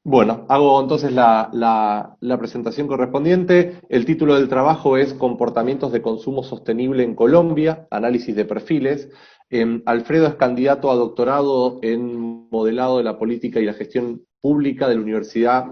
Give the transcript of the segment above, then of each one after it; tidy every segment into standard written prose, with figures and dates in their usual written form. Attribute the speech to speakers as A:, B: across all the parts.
A: Bueno, hago entonces la presentación correspondiente. El título del trabajo es Comportamientos de consumo sostenible en Colombia, análisis de perfiles. Alfredo es candidato a doctorado en modelado de la política y la gestión pública de la Universidad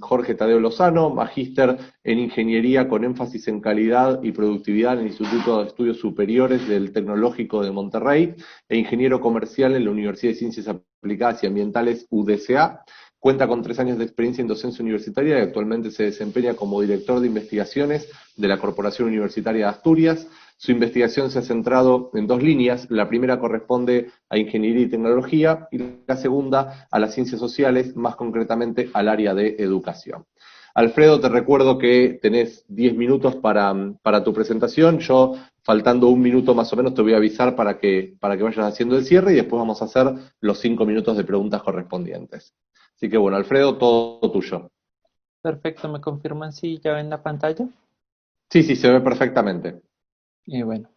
A: Jorge Tadeo Lozano, magíster en ingeniería con énfasis en calidad y productividad en el Instituto de Estudios Superiores del Tecnológico de Monterrey e ingeniero comercial en la Universidad de Ciencias Aplicadas y Ambientales UDCA. Cuenta con 3 años de experiencia en docencia universitaria y actualmente se desempeña como director de investigaciones de la Corporación Universitaria de Asturias. Su investigación se ha centrado en dos líneas. La primera corresponde a ingeniería y tecnología y la segunda a las ciencias sociales, más concretamente al área de educación. Alfredo, te recuerdo que tenés 10 minutos para tu presentación. Yo, faltando un minuto más o menos, te voy a avisar para que vayas haciendo el cierre y después vamos a hacer los 5 minutos de preguntas correspondientes. Así que bueno, Alfredo, todo tuyo.
B: Perfecto, ¿me confirman si ya ven la pantalla?
A: Sí, sí, se ve perfectamente.
B: Bueno,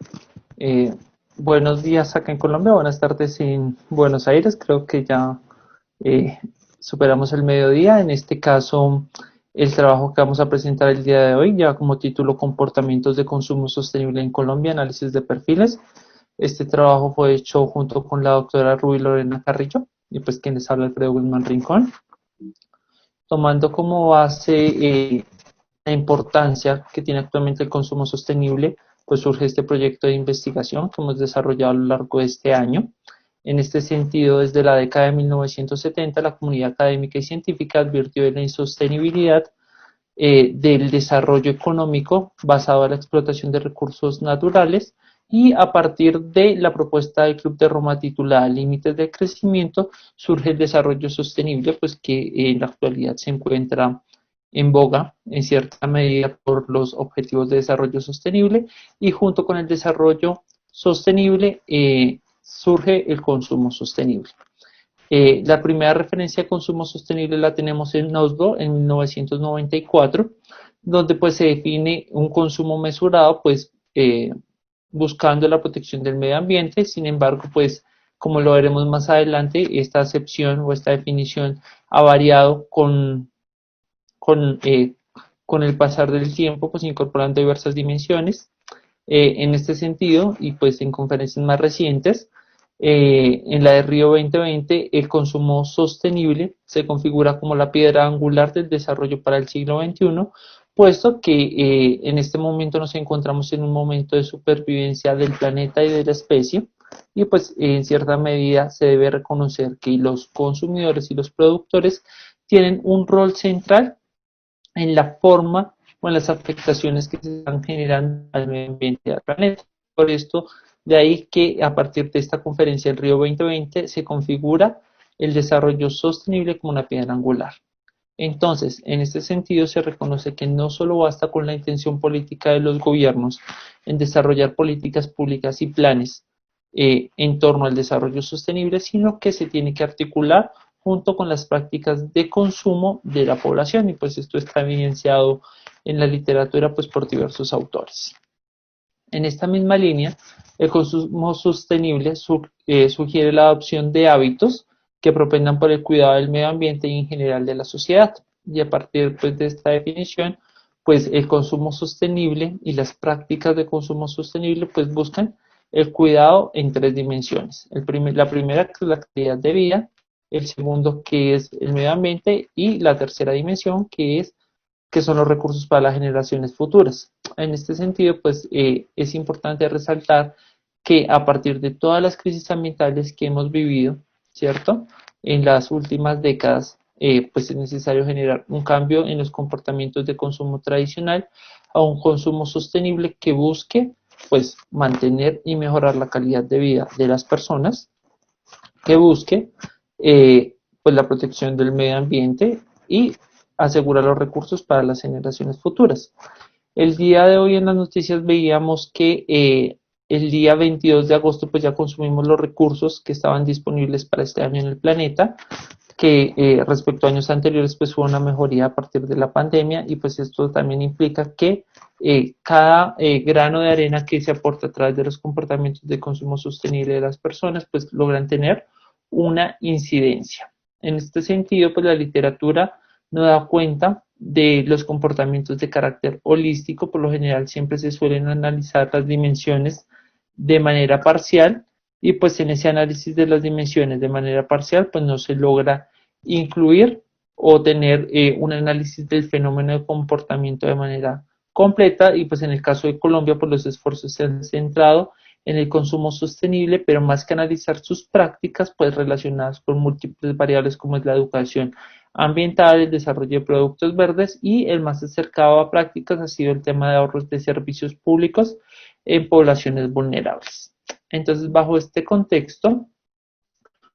B: eh, buenos días acá en Colombia, buenas tardes en Buenos Aires. Creo que ya eh, superamos el mediodía. En este caso, el trabajo que vamos a presentar el día de hoy lleva como título Comportamientos de consumo sostenible en Colombia, análisis de perfiles. Este trabajo fue hecho junto con la doctora Rubí Lorena Carrillo y pues quien les habla Alfredo Guzmán Rincón, tomando como base la importancia que tiene actualmente el consumo sostenible, pues surge este proyecto de investigación que hemos desarrollado a lo largo de este año. En este sentido, desde la década de 1970, la comunidad académica y científica advirtió de la insostenibilidad del desarrollo económico basado en la explotación de recursos naturales y a partir de la propuesta del Club de Roma titulada Límites del Crecimiento surge el desarrollo sostenible, pues que en la actualidad se encuentra en boga en cierta medida por los objetivos de desarrollo sostenible y junto con el desarrollo sostenible surge el consumo sostenible. La primera referencia de consumo sostenible la tenemos en Oslo en 1994, donde pues se define un consumo mesurado, pues buscando la protección del medio ambiente. Sin embargo, pues como lo veremos más adelante, esta acepción o esta definición ha variado con, eh, con el pasar del tiempo, pues incorporando diversas dimensiones. En este sentido, y pues en conferencias más recientes, en la de Río 2020, el consumo sostenible se configura como la piedra angular del desarrollo para el siglo XXI, puesto que en este momento nos encontramos en un momento de supervivencia del planeta y de la especie, y pues en cierta medida se debe reconocer que los consumidores y los productores tienen un rol central en la forma o en las afectaciones que se están generando al medio ambiente y al planeta. Por esto, de ahí que a partir de esta conferencia del Río 2020 se configura el desarrollo sostenible como una piedra angular. Entonces, en este sentido, se reconoce que no solo basta con la intención política de los gobiernos en desarrollar políticas públicas y planes en torno al desarrollo sostenible, sino que se tiene que articular junto con las prácticas de consumo de la población y pues esto está evidenciado en la literatura pues por diversos autores. En esta misma línea, el consumo sostenible sugiere la adopción de hábitos que propendan por el cuidado del medio ambiente y en general de la sociedad. Y a partir pues, de esta definición, pues el consumo sostenible y las prácticas de consumo sostenible pues buscan el cuidado en tres dimensiones. La primera que es la calidad de vida, el segundo que es el medio ambiente y la tercera dimensión que son los recursos para las generaciones futuras. En este sentido, pues es importante resaltar que a partir de todas las crisis ambientales que hemos vivido, ¿cierto? En las últimas décadas, pues es necesario generar un cambio en los comportamientos de consumo tradicional a un consumo sostenible que busque, pues, mantener y mejorar la calidad de vida de las personas, que busque, pues, la protección del medio ambiente y asegurar los recursos para las generaciones futuras. El día de hoy en las noticias veíamos que el día 22 de agosto pues ya consumimos los recursos que estaban disponibles para este año en el planeta, que respecto a años anteriores pues hubo una mejoría a partir de la pandemia y pues esto también implica que cada grano de arena que se aporta a través de los comportamientos de consumo sostenible de las personas pues logran tener una incidencia. En este sentido, pues la literatura no da cuenta de los comportamientos de carácter holístico. Por lo general siempre se suelen analizar las dimensiones de manera parcial, y pues en ese análisis de las dimensiones de manera parcial pues no se logra incluir o tener un análisis del fenómeno de comportamiento de manera completa. Y pues en el caso de Colombia pues los esfuerzos se han centrado en el consumo sostenible, pero más que analizar sus prácticas pues relacionadas con múltiples variables como es la educación ambiental, el desarrollo de productos verdes, y el más acercado a prácticas ha sido el tema de ahorros de servicios públicos en poblaciones vulnerables. Entonces, bajo este contexto,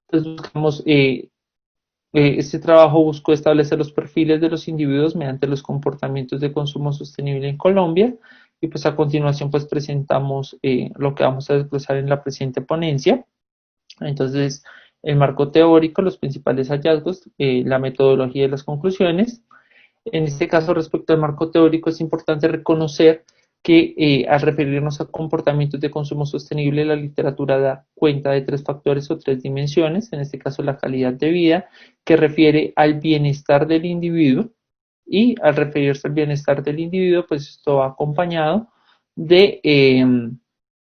B: pues buscamos, este trabajo buscó establecer los perfiles de los individuos mediante los comportamientos de consumo sostenible en Colombia, y pues a continuación pues presentamos lo que vamos a desglosar en la presente ponencia. Entonces, el marco teórico, los principales hallazgos, la metodología y las conclusiones. En este caso, respecto al marco teórico, es importante reconocer que al referirnos a comportamientos de consumo sostenible, la literatura da cuenta de tres factores o tres dimensiones, en este caso la calidad de vida, que refiere al bienestar del individuo, y al referirse al bienestar del individuo, pues esto va acompañado de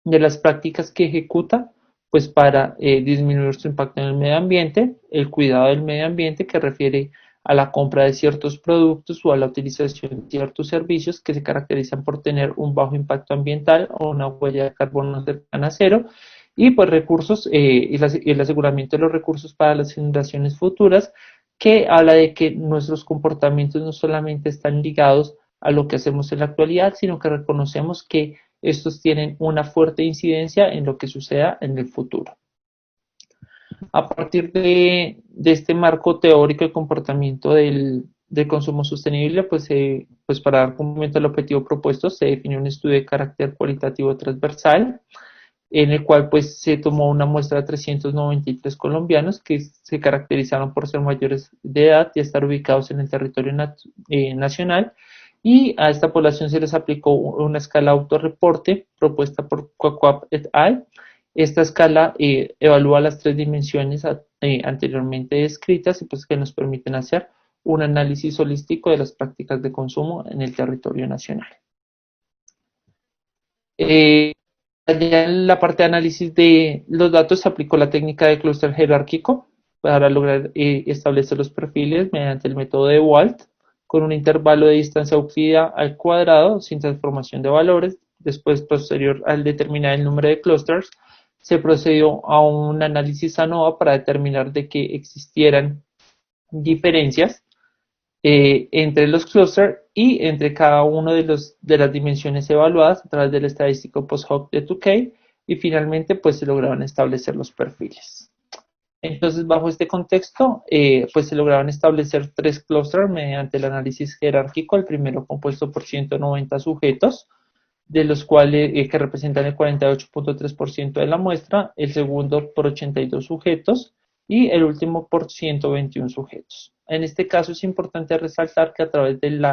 B: las prácticas que ejecuta pues para disminuir su impacto en el medio ambiente, el cuidado del medio ambiente, que refiere a la compra de ciertos productos o a la utilización de ciertos servicios que se caracterizan por tener un bajo impacto ambiental o una huella de carbono cercana a cero, y pues recursos y el aseguramiento de los recursos para las generaciones futuras, que habla de que nuestros comportamientos no solamente están ligados a lo que hacemos en la actualidad, sino que reconocemos que estos tienen una fuerte incidencia en lo que suceda en el futuro. A partir de este marco teórico de comportamiento del consumo sostenible, pues para dar cumplimiento al objetivo propuesto, se definió un estudio de carácter cualitativo transversal, en el cual pues se tomó una muestra de 393 colombianos que se caracterizaron por ser mayores de edad y estar ubicados en el territorio nacional, y a esta población se les aplicó una escala autorreporte propuesta por Quaquap et al. Esta escala evalúa las tres dimensiones anteriormente descritas, y pues que nos permiten hacer un análisis holístico de las prácticas de consumo en el territorio nacional. Ya en la parte de análisis de los datos se aplicó la técnica de clúster jerárquico para lograr establecer los perfiles mediante el método de Walt, con un intervalo de distancia euclídea al cuadrado sin transformación de valores. Después, posterior al determinar el número de clusters, se procedió a un análisis ANOVA para determinar de que existieran diferencias entre los clusters y entre cada uno de las dimensiones evaluadas a través del estadístico post-hoc de Tukey, y finalmente pues se lograron establecer los perfiles. Entonces, bajo este contexto, pues se lograron establecer tres clusters mediante el análisis jerárquico. El primero compuesto por 190 sujetos, de los cuales que representan el 48.3% de la muestra, el segundo por 82 sujetos y el último por 121 sujetos. En este caso es importante resaltar que a través del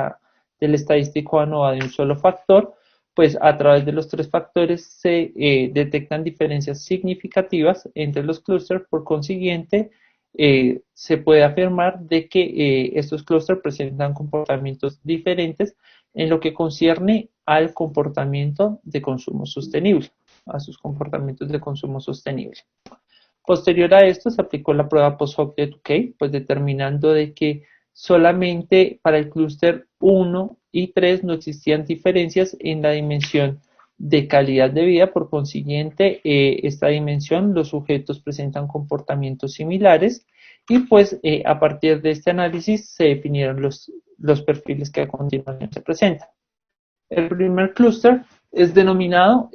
B: estadístico ANOVA de un solo factor, pues a través de los tres factores se detectan diferencias significativas entre los clústeres. Por consiguiente, se puede afirmar de que estos clústeres presentan comportamientos diferentes en lo que concierne al comportamiento de consumo sostenible, a sus comportamientos de consumo sostenible. Posterior a esto se aplicó la prueba post-hoc de Tukey, pues determinando de que solamente para el clúster 1 y 3 no existían diferencias en la dimensión de calidad de vida. Por consiguiente, esta dimensión, los sujetos presentan comportamientos similares, y pues a partir de este análisis se definieron los perfiles que a continuación se presentan. El primer clúster es denominado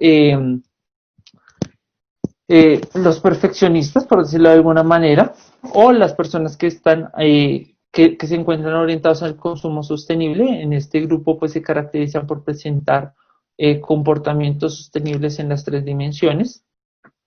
B: los perfeccionistas, por decirlo de alguna manera, o las personas que están que se encuentran orientados al consumo sostenible. En este grupo pues se caracterizan por presentar comportamientos sostenibles en las tres dimensiones.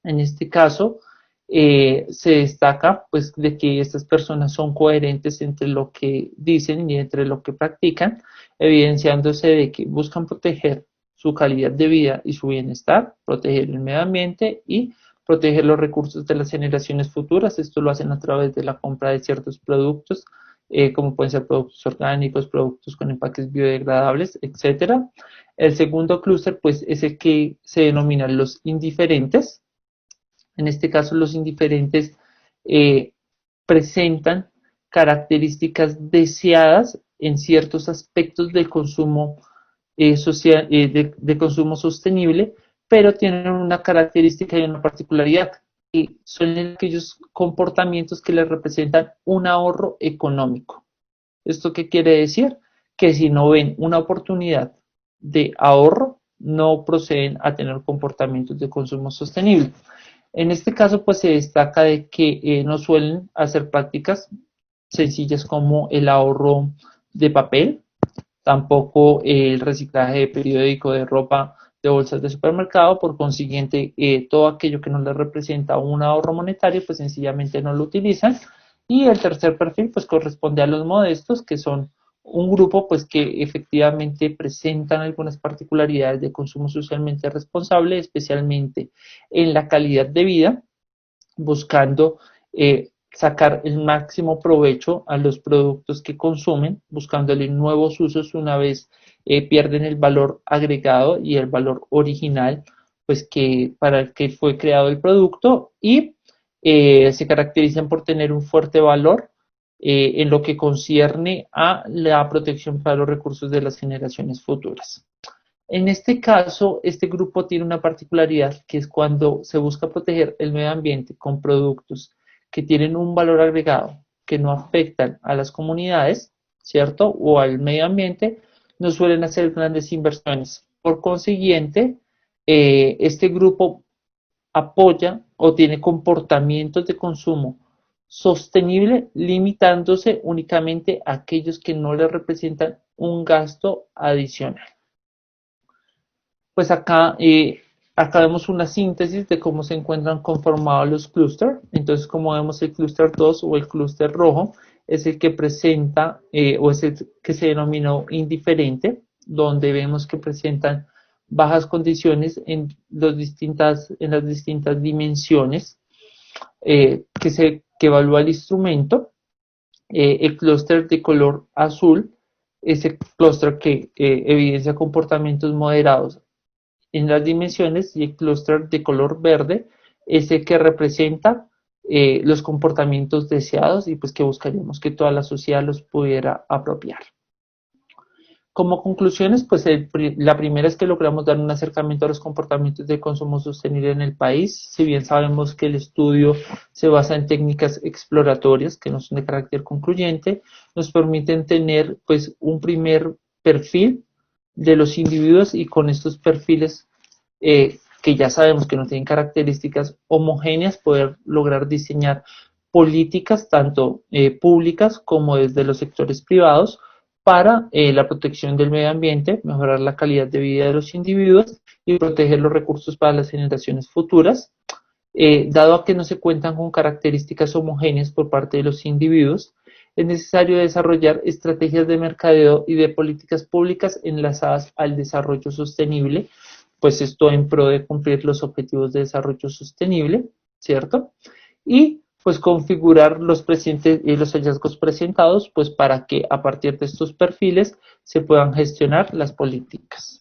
B: En este caso se destaca pues de que estas personas son coherentes entre lo que dicen y entre lo que practican, evidenciándose de que buscan proteger su calidad de vida y su bienestar, proteger el medio ambiente y proteger los recursos de las generaciones futuras. Esto lo hacen a través de la compra de ciertos productos, como pueden ser productos orgánicos, productos con empaques biodegradables, etcétera. El segundo clúster, pues, es el que se denominan los indiferentes. En este caso, los indiferentes presentan características deseadas en ciertos aspectos del consumo social, de consumo sostenible, pero tienen una característica y una particularidad, y son aquellos comportamientos que les representan un ahorro económico. ¿Esto qué quiere decir? Que si no ven una oportunidad de ahorro, no proceden a tener comportamientos de consumo sostenible. En este caso, pues se destaca de que no suelen hacer prácticas sencillas como el ahorro de papel, tampoco el reciclaje de periódico, de ropa, de bolsas de supermercado. Por consiguiente, todo aquello que no les representa un ahorro monetario, pues sencillamente no lo utilizan. Y el tercer perfil, pues corresponde a los modestos, que son un grupo pues que efectivamente presentan algunas particularidades de consumo socialmente responsable, especialmente en la calidad de vida, buscando sacar el máximo provecho a los productos que consumen, buscándole nuevos usos una vez pierden el valor agregado y el valor original, pues que para el que fue creado el producto, y se caracterizan por tener un fuerte valor en lo que concierne a la protección para los recursos de las generaciones futuras. En este caso, este grupo tiene una particularidad, que es cuando se busca proteger el medio ambiente con productos que tienen un valor agregado, que no afectan a las comunidades, ¿cierto? O al medio ambiente, no suelen hacer grandes inversiones. Por consiguiente, este grupo apoya o tiene comportamientos de consumo sostenible, limitándose únicamente a aquellos que no le representan un gasto adicional. Pues acá vemos una síntesis de cómo se encuentran conformados los clústeres. Entonces, como vemos, el clúster 2 o el clúster rojo es el que presenta o es el que se denominó indiferente, donde vemos que presentan bajas condiciones en las distintas dimensiones que evalúa el instrumento. El clúster de color azul es el clúster que evidencia comportamientos moderados en las dimensiones, y el clúster de color verde es el que representa los comportamientos deseados y pues que buscaríamos que toda la sociedad los pudiera apropiar. Como conclusiones, pues la primera es que logramos dar un acercamiento a los comportamientos de consumo sostenible en el país. Si bien sabemos que el estudio se basa en técnicas exploratorias que no son de carácter concluyente, nos permiten tener pues un primer perfil de los individuos, y con estos perfiles que ya sabemos que no tienen características homogéneas, poder lograr diseñar políticas tanto públicas como desde los sectores privados para la protección del medio ambiente, mejorar la calidad de vida de los individuos y proteger los recursos para las generaciones futuras. Dado a que no se cuentan con características homogéneas por parte de los individuos, es necesario desarrollar estrategias de mercadeo y de políticas públicas enlazadas al desarrollo sostenible, pues esto en pro de cumplir los objetivos de desarrollo sostenible, ¿cierto? Y pues configurar los hallazgos presentados, pues para que a partir de estos perfiles se puedan gestionar las políticas.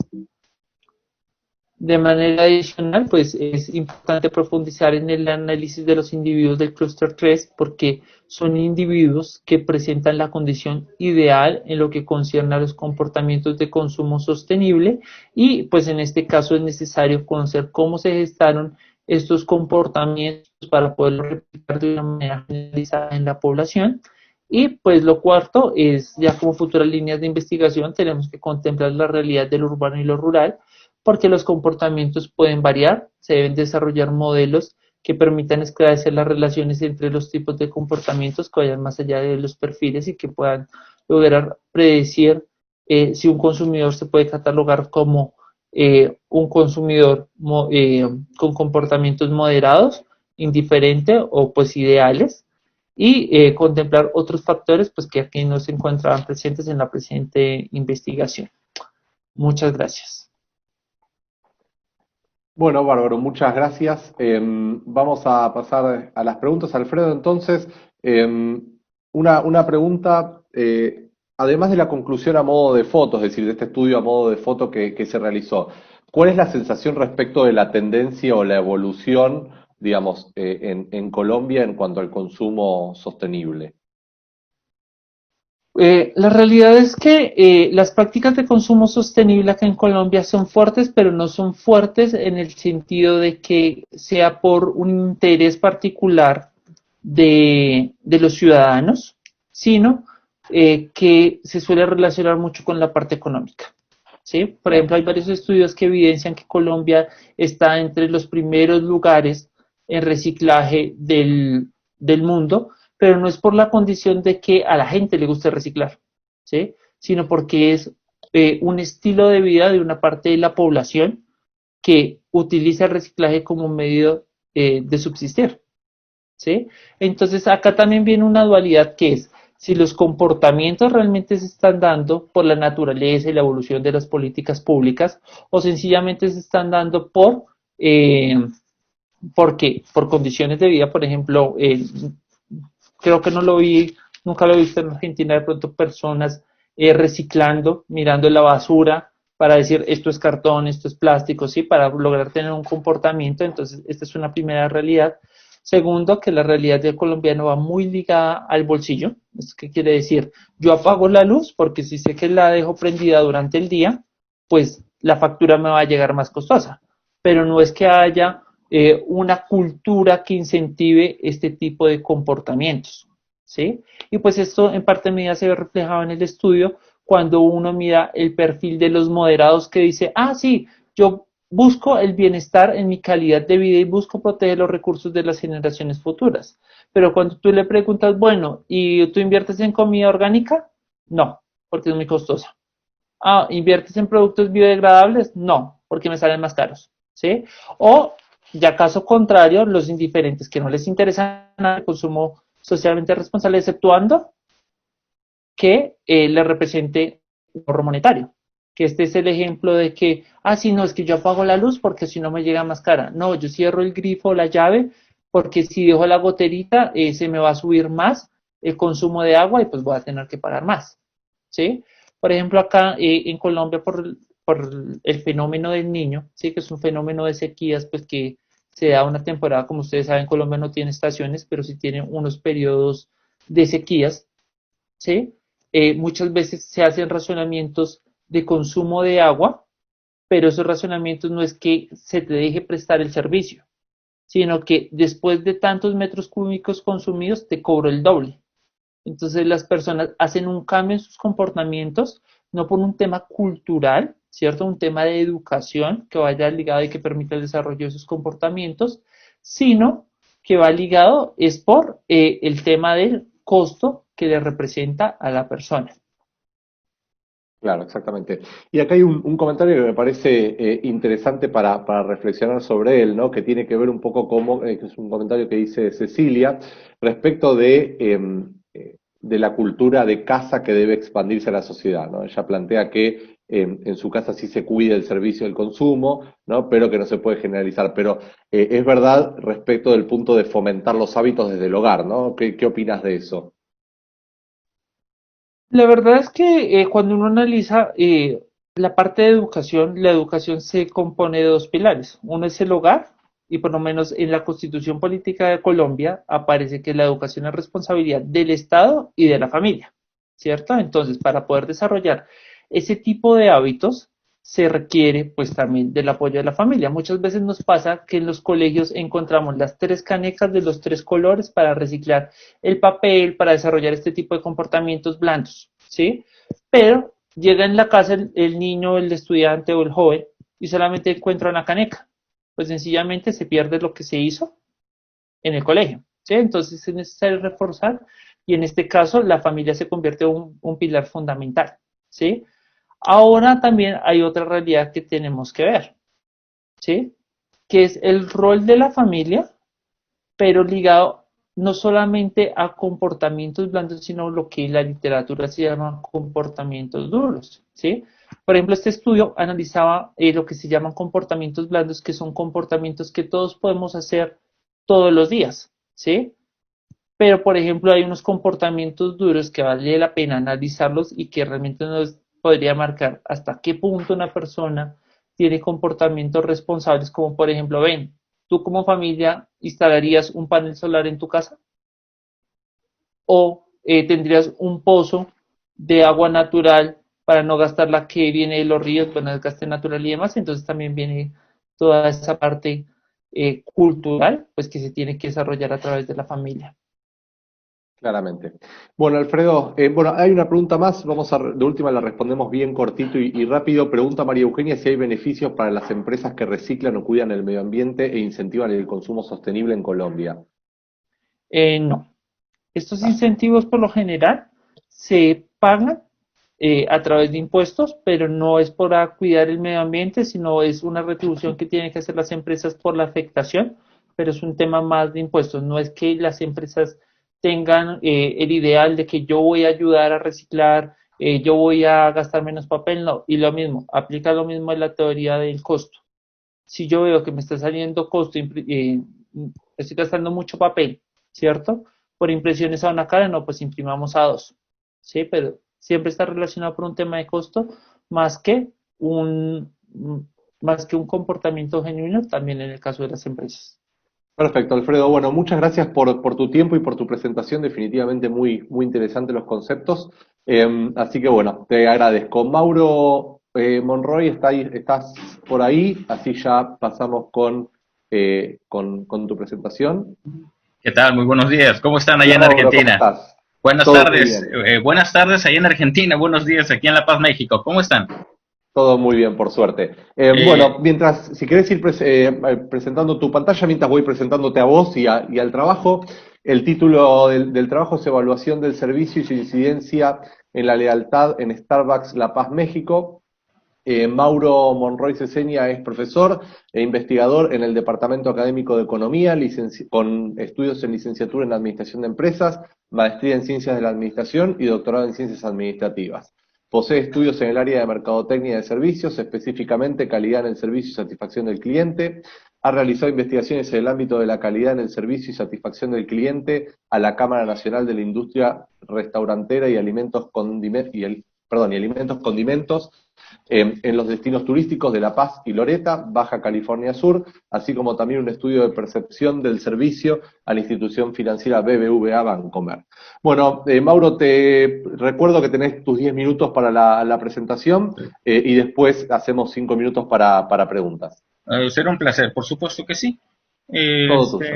B: De manera adicional, pues es importante profundizar en el análisis de los individuos del clúster 3, porque son individuos que presentan la condición ideal en lo que concierne a los comportamientos de consumo sostenible, y pues en este caso es necesario conocer cómo se gestaron estos comportamientos para poderlo replicar de una manera generalizada en la población. Y pues lo cuarto es, ya como futuras líneas de investigación, tenemos que contemplar la realidad del urbano y lo rural, porque los comportamientos pueden variar. Se deben desarrollar modelos que permitan esclarecer las relaciones entre los tipos de comportamientos, que vayan más allá de los perfiles y que puedan lograr predecir si un consumidor se puede catalogar como un consumidor con comportamientos moderados, indiferente o pues ideales, y contemplar otros factores pues que aquí no se encuentran presentes en la presente investigación. Muchas gracias.
A: Bueno, bárbaro, muchas gracias. Vamos a pasar a las preguntas, Alfredo. Entonces, una pregunta, además de la conclusión a modo de foto, es decir, de este estudio a modo de foto que se realizó, ¿cuál es la sensación respecto de la tendencia o la evolución, digamos, en Colombia en cuanto al consumo sostenible?
B: La realidad es que las prácticas de consumo sostenible acá en Colombia son fuertes, pero no son fuertes en el sentido de que sea por un interés particular de los ciudadanos, sino que se suele relacionar mucho con la parte económica. ¿Sí? Por
A: Claro.
B: ejemplo, hay varios estudios que evidencian que Colombia está entre los primeros lugares en reciclaje del mundo, pero no es por la condición de que a la gente le guste reciclar, ¿sí? Sino porque es un estilo de vida de una parte de la población que utiliza el reciclaje como un medio de subsistir, ¿sí? Entonces acá también viene una dualidad que es si los comportamientos realmente se están dando por la naturaleza y la evolución de las políticas públicas o sencillamente se están dando eh, porque por condiciones de vida, por ejemplo, creo que no lo vi, nunca lo he visto en Argentina, de pronto personas reciclando, mirando la basura para decir esto es cartón, esto es plástico, sí, para lograr tener un comportamiento. Entonces, esta es una primera realidad. Segundo, que la realidad del colombiano va muy ligada al bolsillo. ¿Esto qué quiere decir? Yo apago la luz porque si sé que la dejo prendida durante el día, pues la factura me va a llegar más costosa. Pero no es que haya una cultura que incentive este tipo de comportamientos, ¿sí? Y pues esto en parte medida se ve reflejado en el estudio cuando uno mira el perfil de los moderados que dice, ah, sí, yo busco el bienestar en mi calidad de vida y busco proteger los recursos de las generaciones futuras. Pero cuando tú le preguntas, bueno, ¿y tú inviertes en comida orgánica? No, porque es muy costosa. Ah, ¿inviertes en productos biodegradables? No, porque me salen más caros, ¿sí? O, ya caso contrario, los indiferentes que no les interesa nada el consumo socialmente responsable, exceptuando que le represente un ahorro monetario. Que este es el ejemplo de que, ah, sí, no, es que yo apago la luz porque si no me llega más cara. No, yo cierro el grifo o la llave porque si dejo la goterita se me va a subir más el consumo de agua y pues voy a tener que pagar más. ¿Sí? Por ejemplo, acá en Colombia, por el fenómeno del niño, ¿sí? Que es un fenómeno de sequías, pues que se da una temporada, como ustedes saben, Colombia no tiene estaciones, pero sí tiene unos periodos de sequías, ¿sí? Muchas veces se hacen racionamientos de consumo de agua, pero esos racionamientos no es que se te deje prestar el servicio, sino que después de tantos metros cúbicos consumidos te cobro el doble. Entonces las personas hacen un cambio en sus comportamientos, no por un tema cultural, ¿cierto? Un tema de educación que vaya ligado y que permita el desarrollo de sus comportamientos, sino que va ligado es por el tema del costo que le representa a la persona.
A: Claro, exactamente. Y acá hay un comentario que me parece interesante para reflexionar sobre él, ¿no? Que tiene que ver un poco como, que es un comentario que dice Cecilia, respecto de la cultura de casa que debe expandirse a la sociedad, ¿no? Ella plantea que en su casa sí se cuida el servicio del consumo, ¿no? Pero que no se puede generalizar. Pero es verdad respecto del punto de fomentar los hábitos desde el hogar, ¿no? ¿Qué opinas de eso?
B: La verdad es que cuando uno analiza la parte de educación, la educación se compone de dos pilares. Uno es el hogar, y por lo menos en la Constitución Política de Colombia aparece que la educación es responsabilidad del Estado y de la familia, ¿cierto? Entonces, para poder desarrollar ese tipo de hábitos, se requiere pues también del apoyo de la familia. Muchas veces nos pasa que en los colegios encontramos las tres canecas de los tres colores para reciclar el papel, para desarrollar este tipo de comportamientos blandos, ¿sí? Pero llega en la casa el niño, el estudiante o el joven y solamente encuentra una caneca. Pues sencillamente se pierde lo que se hizo en el colegio, ¿sí? Entonces es necesario reforzar y en este caso la familia se convierte en un pilar fundamental, ¿sí? Ahora también hay otra realidad que tenemos que ver, ¿sí? Que es el rol de la familia, pero ligado no solamente a comportamientos blandos, sino lo que en la literatura se llama comportamientos duros, ¿sí? Por ejemplo, este estudio analizaba lo que se llaman comportamientos blandos, que son comportamientos que todos podemos hacer todos los días, ¿sí? Pero, por ejemplo, hay unos comportamientos duros que vale la pena analizarlos y que realmente nos podría marcar hasta qué punto una persona tiene comportamientos responsables, como por ejemplo, ven, tú como familia instalarías un panel solar en tu casa o tendrías un pozo de agua natural para no gastar la que viene de los ríos, bueno, el gasto natural y demás, entonces también viene toda esa parte cultural, pues que se tiene que desarrollar a través de la familia.
A: Claramente. Bueno, Alfredo, bueno, hay una pregunta más, de última la respondemos bien cortito y rápido. Pregunta María Eugenia si hay beneficios para las empresas que reciclan o cuidan el medio ambiente e incentivan el consumo sostenible en Colombia.
B: No, estos incentivos por lo general se pagan a través de impuestos, pero no es para cuidar el medio ambiente, sino es una retribución que tienen que hacer las empresas por la afectación, pero es un tema más de impuestos. No es que las empresas tengan el ideal de que yo voy a ayudar a reciclar, yo voy a gastar menos papel, no. Y lo mismo, aplica lo mismo en la teoría del costo. Si yo veo que me está saliendo costo, estoy gastando mucho papel, ¿cierto? Por impresiones a una cara, no, pues imprimamos a dos, ¿sí? Pero siempre está relacionado por un tema de costo más que un, más que un comportamiento genuino, también en el caso de las empresas.
A: Perfecto, Alfredo. Bueno, muchas gracias por tu tiempo y por tu presentación. Definitivamente muy interesantes los conceptos. Así que bueno, te agradezco. Mauro Monroy, estás por ahí, así ya pasamos con tu presentación.
C: ¿Qué tal? Muy buenos días. ¿Cómo están allá
A: Hola
C: en
A: Mauro, ¿cómo
C: Argentina?
A: estás?
C: Buenas
A: Todo muy
C: tardes.
A: bien.
C: Buenas tardes allá en Argentina. Buenos días aquí en La Paz, México. ¿Cómo están?
A: Todo muy bien, por suerte.
C: Eh,
A: Bueno, si querés ir presentando tu pantalla, mientras voy presentándote a vos y al trabajo, el título del trabajo es Evaluación del servicio y su incidencia en la lealtad en Starbucks La Paz, México. Mauro Monroy Ceseña es profesor e investigador en el Departamento Académico de Economía, con estudios en licenciatura en Administración de Empresas, maestría en Ciencias de la Administración y doctorado en Ciencias Administrativas. Posee estudios en el área de mercadotecnia de servicios, específicamente calidad en el servicio y satisfacción del cliente. Ha realizado investigaciones en el ámbito de la calidad en el servicio y satisfacción del cliente a la Cámara Nacional de la Industria Restaurantera y Alimentos Condimentos en los destinos turísticos de La Paz y Loreto, Baja California Sur, así como también un estudio de percepción del servicio a la institución financiera BBVA Bancomer. Bueno, Mauro, te recuerdo que tenés tus 10 minutos para la presentación y después hacemos 5 minutos para preguntas.
C: Será un placer, por supuesto que sí.
A: Todo tuyo.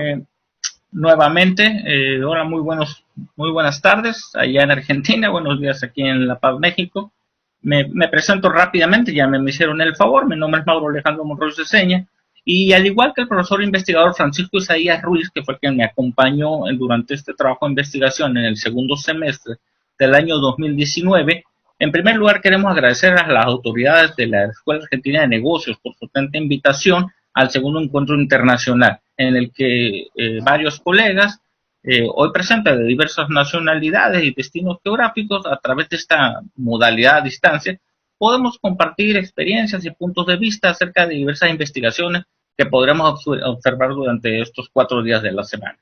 C: Nuevamente, hola, muy buenas tardes allá en Argentina. Buenos días aquí en La Paz, México. Me presento rápidamente, ya me hicieron el favor. Mi nombre es Mauro Alejandro Monroy Ceseña. Y al igual que el profesor investigador Francisco Isaías Ruiz, que fue quien me acompañó durante este trabajo de investigación en el segundo semestre del año 2019, en primer lugar queremos agradecer a las autoridades de la Escuela Argentina de Negocios por su atenta invitación al segundo encuentro internacional, en el que varios colegas, hoy presentes de diversas nacionalidades y destinos geográficos, a través de esta modalidad a distancia, podemos compartir experiencias y puntos de vista acerca de diversas investigaciones que podremos observar durante estos 4 días de la semana.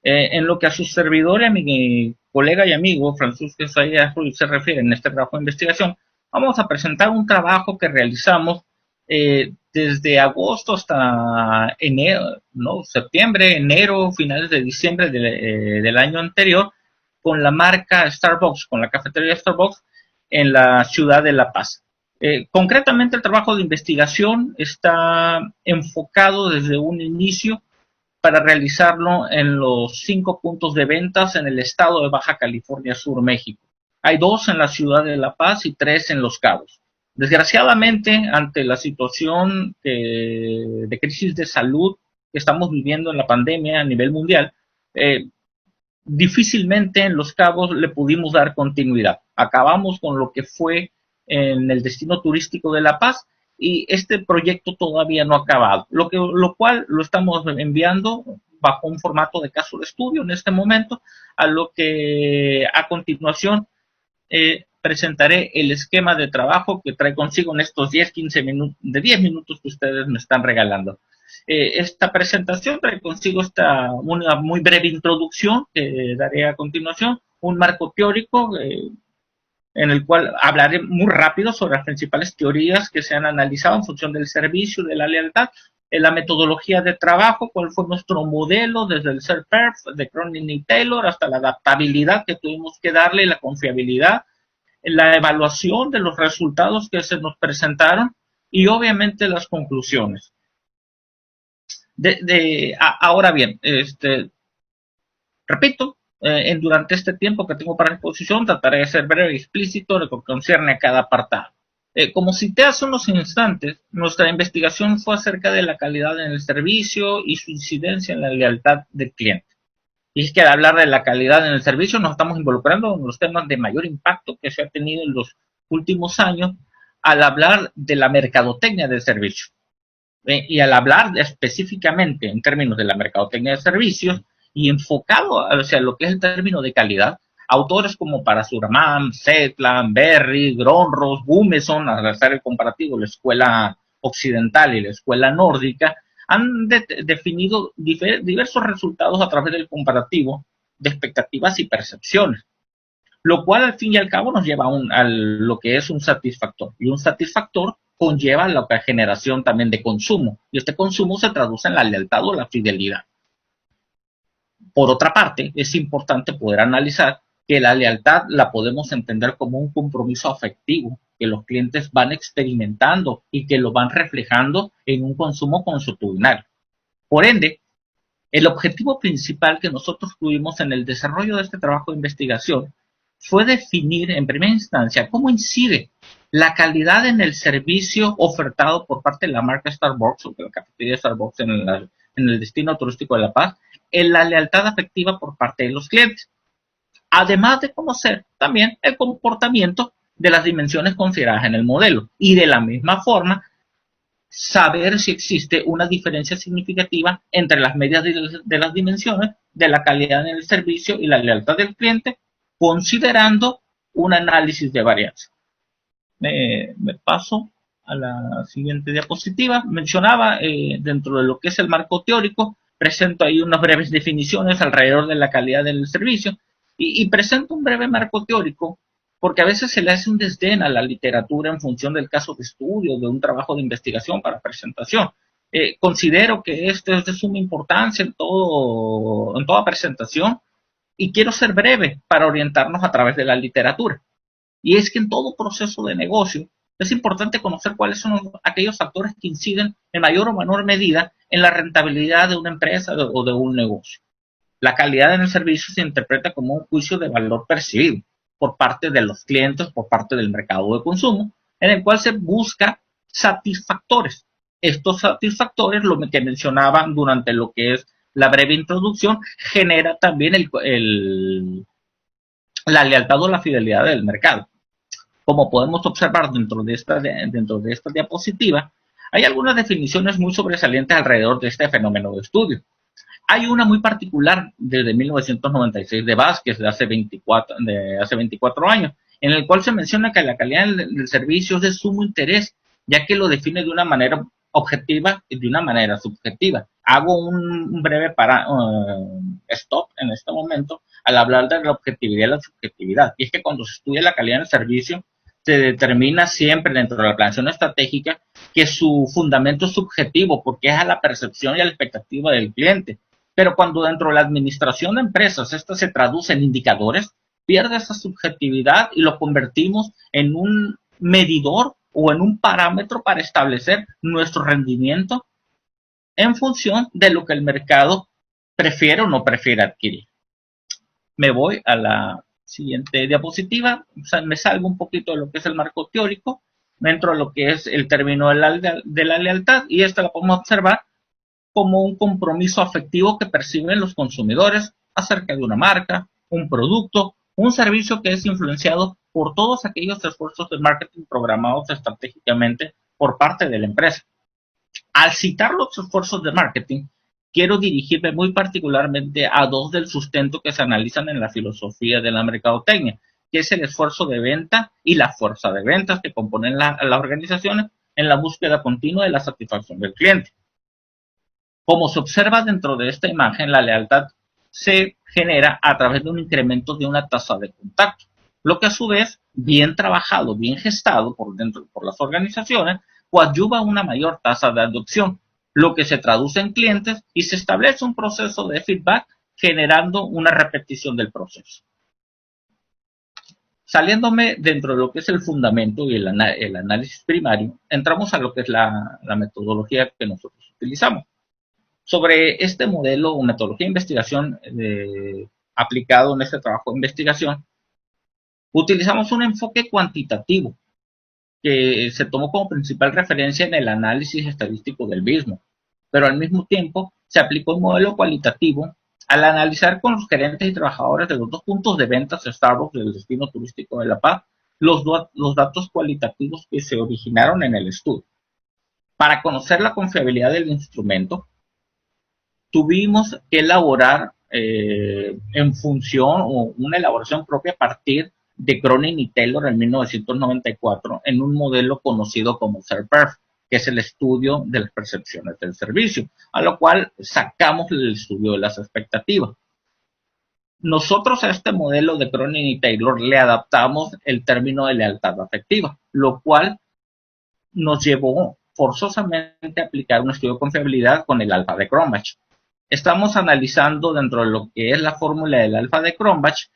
C: En lo que a su servidor y a mi colega y amigo Francisco Isaías Ruiz se refiere en este trabajo de investigación, vamos a presentar un trabajo que realizamos desde agosto hasta enero, ¿no? Septiembre, enero, finales de diciembre del año anterior, con la marca Starbucks, con la cafetería Starbucks, en la ciudad de La Paz. Concretamente, el trabajo de investigación está enfocado desde un inicio para realizarlo en los 5 puntos de ventas en el estado de Baja California Sur, México. Hay 2 en la ciudad de La Paz y 3 en Los Cabos. Desgraciadamente, ante la situación de crisis de salud que estamos viviendo en la pandemia a nivel mundial, difícilmente en Los Cabos le pudimos dar continuidad. Acabamos con lo que fue en el destino turístico de La Paz y este proyecto todavía no ha acabado, lo cual lo estamos enviando bajo un formato de caso de estudio en este momento, a lo que a continuación presentaré el esquema de trabajo que trae consigo en estos 10-15 minutos, de 10 minutos que ustedes me están regalando. Esta presentación trae consigo una muy breve introducción que daré a continuación, un marco teórico en el cual hablaré muy rápido sobre las principales teorías que se han analizado en función del servicio, de la lealtad, en la metodología de trabajo, cuál fue nuestro modelo desde el SERPERF, de Cronin y Taylor, hasta la adaptabilidad que tuvimos que darle, la confiabilidad, la evaluación de los resultados que se nos presentaron y obviamente las conclusiones. Ahora bien, repito, durante este tiempo que tengo para exposición trataré de ser breve y explícito de lo que concierne a cada apartado. Como cité hace unos instantes, nuestra investigación fue acerca de la calidad en el servicio y su incidencia en la lealtad del cliente. Y es que al hablar de la calidad en el servicio nos estamos involucrando en los temas de mayor impacto que se ha tenido en los últimos años al hablar de la mercadotecnia del servicio. Y al hablar específicamente en términos de la mercadotecnia de servicios y enfocado hacia lo que es el término de calidad, autores como Parasurman, Zetland, Berry, Gronros, Gumeson, al hacer el comparativo, la escuela occidental y la escuela nórdica, han definido diversos resultados a través del comparativo de expectativas y percepciones, lo cual al fin y al cabo nos lleva a lo que es un satisfactor. Y un satisfactor conlleva la generación también de consumo, y este consumo se traduce en la lealtad o la fidelidad. Por otra parte, es importante poder analizar que la lealtad la podemos entender como un compromiso afectivo que los clientes van experimentando y que lo van reflejando en un consumo consuetudinario. Por ende, el objetivo principal que nosotros tuvimos en el desarrollo de este trabajo de investigación fue definir en primera instancia cómo incide la calidad en el servicio ofertado por parte de la marca Starbucks o de la cafetería Starbucks en el destino turístico de La Paz, en la lealtad afectiva por parte de los clientes. Además de conocer también el comportamiento de las dimensiones consideradas en el modelo y de la misma forma saber si existe una diferencia significativa entre las medias de las dimensiones de la calidad en el servicio y la lealtad del cliente, considerando un análisis de varianza. Me paso a la siguiente diapositiva. Mencionaba dentro de lo que es el marco teórico, presento ahí unas breves definiciones alrededor de la calidad del servicio y presento un breve marco teórico porque a veces se le hace un desdén a la literatura en función del caso de estudio, de un trabajo de investigación para presentación. Considero que esto es de suma importancia en toda presentación y quiero ser breve para orientarnos a través de la literatura. Y es que en todo proceso de negocio es importante conocer cuáles son aquellos factores que inciden en mayor o menor medida en la rentabilidad de una empresa o de un negocio. La calidad en el servicio se interpreta como un juicio de valor percibido por parte de los clientes, por parte del mercado de consumo, en el cual se busca satisfactores. Estos satisfactores, lo que mencionaban durante lo que es la breve introducción, genera también la lealtad o la fidelidad del mercado. Como podemos observar dentro de esta diapositiva, hay algunas definiciones muy sobresalientes alrededor de este fenómeno de estudio. Hay una muy particular desde 1996 de Vázquez, de hace 24 años, en el cual se menciona que la calidad del servicio es de sumo interés, ya que lo define de una manera objetiva y de una manera subjetiva. Hago un breve stop en este momento al hablar de la objetividad y la subjetividad. Y es que cuando se estudia la calidad del servicio, se determina siempre dentro de la planeación estratégica que su fundamento es subjetivo, porque es a la percepción y a la expectativa del cliente. Pero cuando dentro de la administración de empresas esto se traduce en indicadores, pierde esa subjetividad y lo convertimos en un medidor o en un parámetro para establecer nuestro rendimiento en función de lo que el mercado prefiere o no prefiere adquirir. Me voy a la siguiente diapositiva, me salgo un poquito de lo que es el marco teórico, entro a lo que es el término de la lealtad, y esta la podemos observar como un compromiso afectivo que perciben los consumidores acerca de una marca, un producto, un servicio que es influenciado por todos aquellos esfuerzos de marketing programados estratégicamente por parte de la empresa. Al citar los esfuerzos de marketing, quiero dirigirme muy particularmente a dos del sustento que se analizan en la filosofía de la mercadotecnia, que es el esfuerzo de venta y la fuerza de ventas que componen las organizaciones en la búsqueda continua de la satisfacción del cliente. Como se observa dentro de esta imagen, la lealtad se genera a través de un incremento de una tasa de contacto, lo que a su vez, bien trabajado, bien gestado por las organizaciones, coadyuva a una mayor tasa de adopción, lo que se traduce en clientes y se establece un proceso de feedback generando una repetición del proceso. Saliéndome dentro de lo que es el fundamento y el análisis primario, entramos a lo que es la metodología que nosotros utilizamos. Sobre este modelo o metodología de investigación aplicado en este trabajo de investigación, utilizamos un enfoque cuantitativo que se tomó como principal referencia en el análisis estadístico del mismo, pero al mismo tiempo se aplicó un modelo cualitativo al analizar con los gerentes y trabajadores de los dos puntos de ventas Starbucks del destino turístico de La Paz los datos cualitativos que se originaron en el estudio. Para conocer la confiabilidad del instrumento, tuvimos que elaborar en función o una elaboración propia a partir de Cronin y Taylor en 1994 en un modelo conocido como SERPERF, que es el estudio de las percepciones del servicio, a lo cual sacamos el estudio de las expectativas. Nosotros a este modelo de Cronin y Taylor le adaptamos el término de lealtad afectiva, lo cual nos llevó forzosamente a aplicar un estudio de confiabilidad con el alfa de Cronbach. Estamos analizando dentro de lo que es la fórmula del alfa de Cronbach,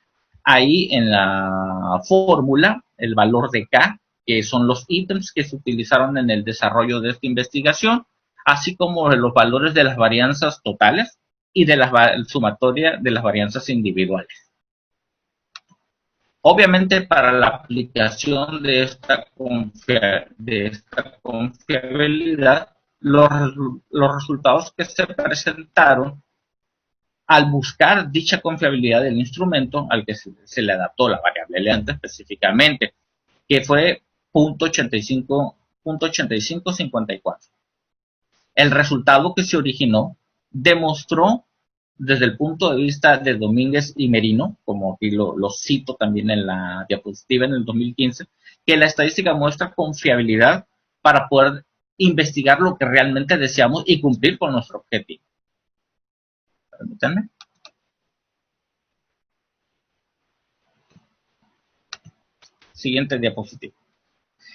C: ahí en la fórmula, el valor de K, que son los ítems que se utilizaron en el desarrollo de esta investigación, así como los valores de las varianzas totales y de la sumatoria de las varianzas individuales. Obviamente, para la aplicación de esta confiabilidad, los resultados que se presentaron al buscar dicha confiabilidad del instrumento al que se le adaptó la variable lealtad específicamente, que fue 0.8554. El resultado que se originó demostró desde el punto de vista de Domínguez y Merino, como aquí lo cito también en la diapositiva en el 2015, que la estadística muestra confiabilidad para poder investigar lo que realmente deseamos y cumplir con nuestro objetivo. Permítanme. Siguiente diapositiva.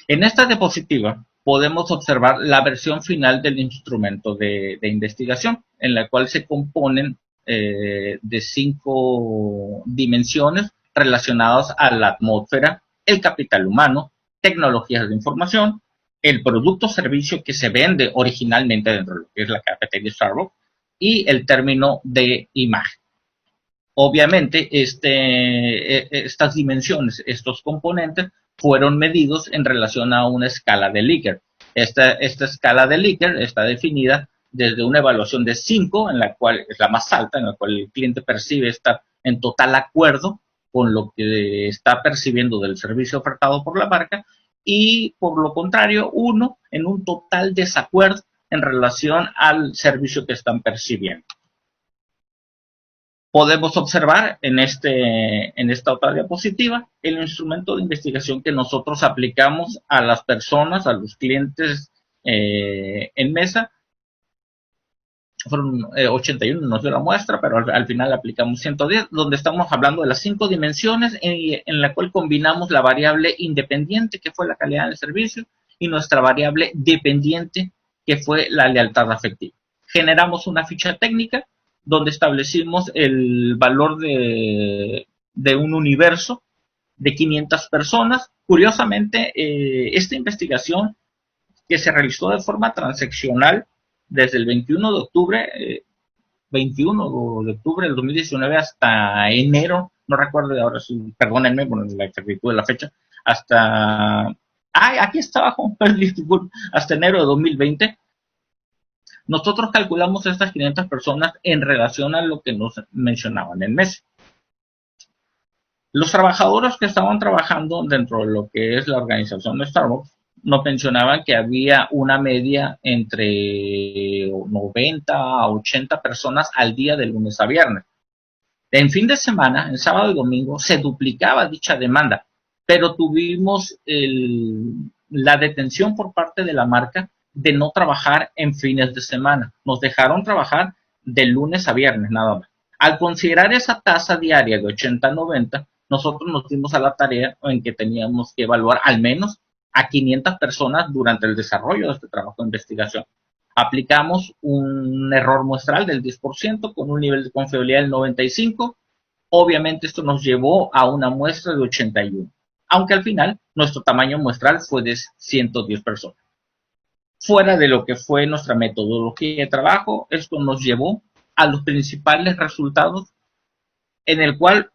C: En esta diapositiva podemos observar la versión final del instrumento de investigación, en la cual se componen de 5 dimensiones relacionadas a la atmósfera, el capital humano, tecnologías de información, el producto o servicio que se vende originalmente dentro de lo que es la cafetería Starbucks y el término de imagen. Obviamente, estas dimensiones, estos componentes, fueron medidos en relación a una escala de Likert. Esta escala de Likert está definida desde una evaluación de 5, en la cual es la más alta, en la cual el cliente percibe estar en total acuerdo con lo que está percibiendo del servicio ofertado por la marca, y por lo contrario, 1 en un total desacuerdo en relación al servicio que están percibiendo. Podemos observar en esta otra diapositiva el instrumento de investigación que nosotros aplicamos a las personas, a los clientes en mesa. Fueron 81, nos dio la muestra, pero al final aplicamos 110, donde estamos hablando de las 5 dimensiones en la cual combinamos la variable independiente, que fue la calidad del servicio, y nuestra variable dependiente, que fue la lealtad afectiva. Generamos una ficha técnica donde establecimos el valor de un universo de 500 personas. Curiosamente, esta investigación que se realizó de forma transaccional desde el 21 de octubre, 21 de octubre del 2019 hasta enero, no recuerdo de ahora, perdónenme por la exactitud de la fecha, hasta, aquí está abajo, hasta enero de 2020, nosotros calculamos estas 500 personas en relación a lo que nos mencionaban en mes. Los trabajadores que estaban trabajando dentro de lo que es la organización de Starbucks nos mencionaban que había una media entre 90 a 80 personas al día de lunes a viernes. En fin de semana, en sábado y domingo, se duplicaba dicha demanda, pero tuvimos la detención por parte de la marca de no trabajar en fines de semana. Nos dejaron trabajar de lunes a viernes nada más. Al considerar esa tasa diaria de 80-90, nosotros nos dimos a la tarea en que teníamos que evaluar al menos a 500 personas durante el desarrollo de este trabajo de investigación. Aplicamos un error muestral del 10% con un nivel de confiabilidad del 95%. Obviamente esto nos llevó a una muestra de 81, aunque al final nuestro tamaño muestral fue de 110 personas. Fuera de lo que fue nuestra metodología de trabajo, esto nos llevó a los principales resultados en el cual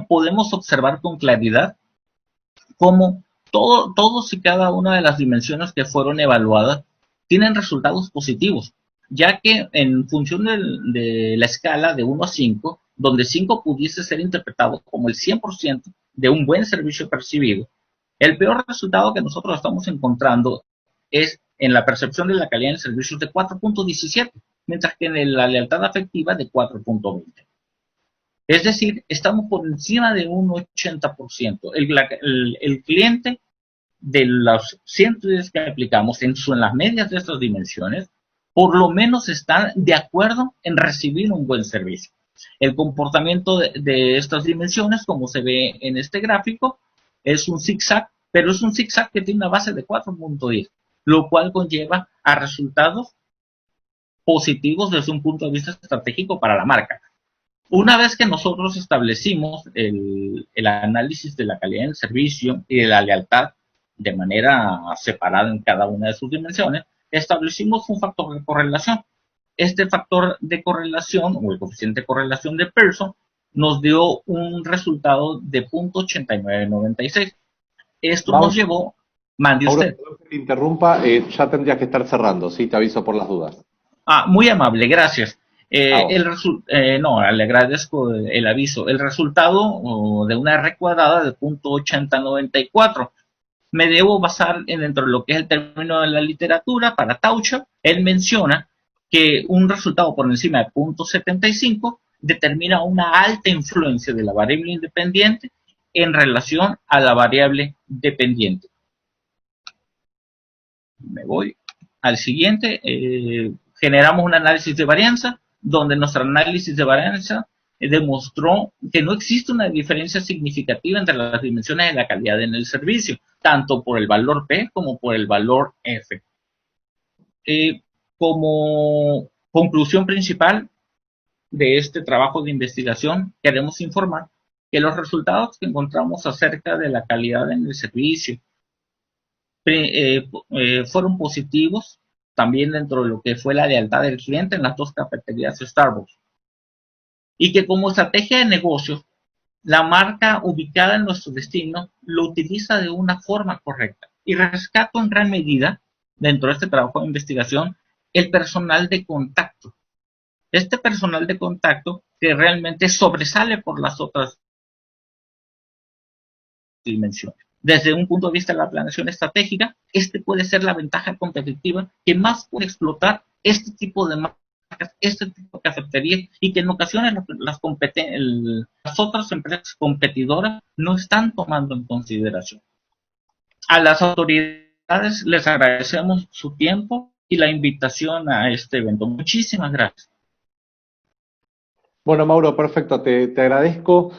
C: podemos observar con claridad cómo todos y cada una de las dimensiones que fueron evaluadas tienen resultados positivos, ya que en función de la escala de 1 a 5, donde 5 pudiese ser interpretado como el 100% de un buen servicio percibido, el peor resultado que nosotros estamos encontrando es en la percepción de la calidad del servicio de 4.17, mientras que en la lealtad afectiva de 4.20. Es decir, estamos por encima de un 80%. El cliente de los 100 días que aplicamos en las medias de estas dimensiones, por lo menos están de acuerdo en recibir un buen servicio. El comportamiento de estas dimensiones, como se ve en este gráfico, es un zigzag, pero es un zigzag que tiene una base de 4.10, lo cual conlleva a resultados positivos desde un punto de vista estratégico para la marca. Una vez que nosotros establecimos el análisis de la calidad del servicio y de la lealtad de manera separada en cada una de sus dimensiones, establecimos un factor de correlación. Este factor de correlación, o el coeficiente de correlación de Pearson, nos dio un resultado de 0.8996. Esto nos llevó... Mande usted.
A: Mauro, que te interrumpa, ya tendrías que estar cerrando, ¿sí? Te aviso por las dudas.
C: Muy amable, gracias. No, le agradezco el aviso. El resultado de una R cuadrada de 0.8094. Me debo basar dentro de lo que es el término de la literatura para Taucher. Él menciona que un resultado por encima de 0.75 determina una alta influencia de la variable independiente en relación a la variable dependiente. Me voy al siguiente. Generamos un análisis de varianza, donde nuestro análisis de varianza demostró que no existe una diferencia significativa entre las dimensiones de la calidad en el servicio, tanto por el valor P como por el valor F. Como conclusión principal de este trabajo de investigación, queremos informar que los resultados que encontramos acerca de la calidad en el servicio fueron positivos también dentro de lo que fue la lealtad del cliente en las dos cafeterías Starbucks. Y que como estrategia de negocio, la marca ubicada en nuestro destino lo utiliza de una forma correcta. Y rescato en gran medida, dentro de este trabajo de investigación, el personal de contacto. Este personal de contacto que realmente sobresale por las otras dimensiones. Desde un punto de vista de la planeación estratégica, este puede ser la ventaja competitiva que más puede explotar este tipo de marcas, este tipo de cafeterías, y que en ocasiones las otras empresas competidoras no están tomando en consideración. A las autoridades les agradecemos su tiempo y la invitación a este evento. Muchísimas gracias.
A: Bueno, Mauro, perfecto, te agradezco.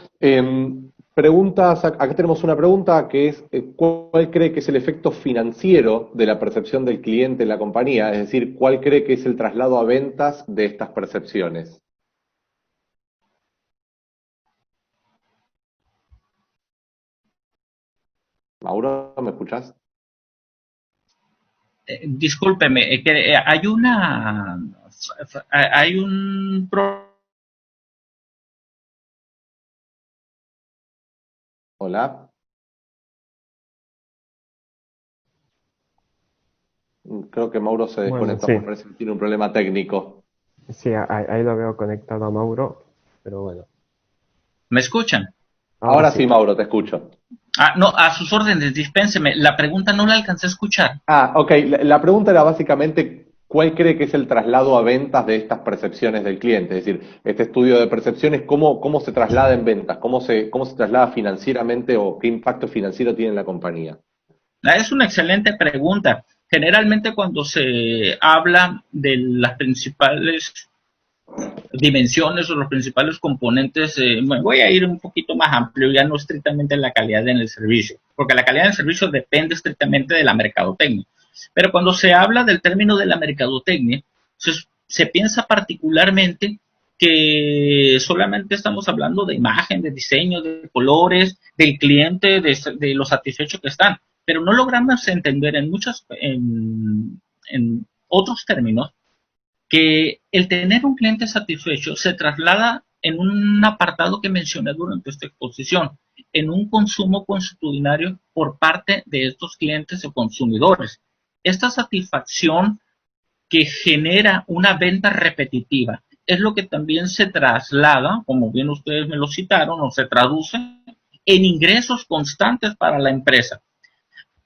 A: Preguntas, acá tenemos una pregunta que es, ¿cuál cree que es el efecto financiero de la percepción del cliente en la compañía? Es decir, ¿cuál cree que es el traslado a ventas de estas percepciones? Mauro, ¿me escuchás?
C: Discúlpeme, hay un
A: Hola. Creo que Mauro se desconectó,
D: Bueno,
A: me parece que tiene un problema técnico.
D: sí, ahí lo veo conectado a Mauro, pero bueno.
C: ¿Me escuchan?
A: Ahora sí, Mauro, te escucho.
C: No, a sus órdenes, dispénseme. La pregunta no la alcancé a escuchar.
A: Ok, la pregunta era básicamente, ¿cuál cree que es el traslado a ventas de estas percepciones del cliente? Es decir, este estudio de percepciones, ¿cómo se traslada en ventas? ¿Cómo se traslada financieramente o qué impacto financiero tiene en la compañía?
C: Es una excelente pregunta. Generalmente cuando se habla de las principales dimensiones o los principales componentes, me voy a ir un poquito más amplio, ya no estrictamente en la calidad en el servicio, porque la calidad del servicio depende estrictamente de la mercadotecnia. Pero cuando se habla del término de la mercadotecnia, se piensa particularmente que solamente estamos hablando de imagen, de diseño, de colores, del cliente, de lo satisfecho que están, pero no logramos entender en otros términos que el tener un cliente satisfecho se traslada en un apartado que mencioné durante esta exposición, en un consumo consuetudinario por parte de estos clientes o consumidores. Esta satisfacción que genera una venta repetitiva es lo que también se traslada, como bien ustedes me lo citaron, o se traduce en ingresos constantes para la empresa.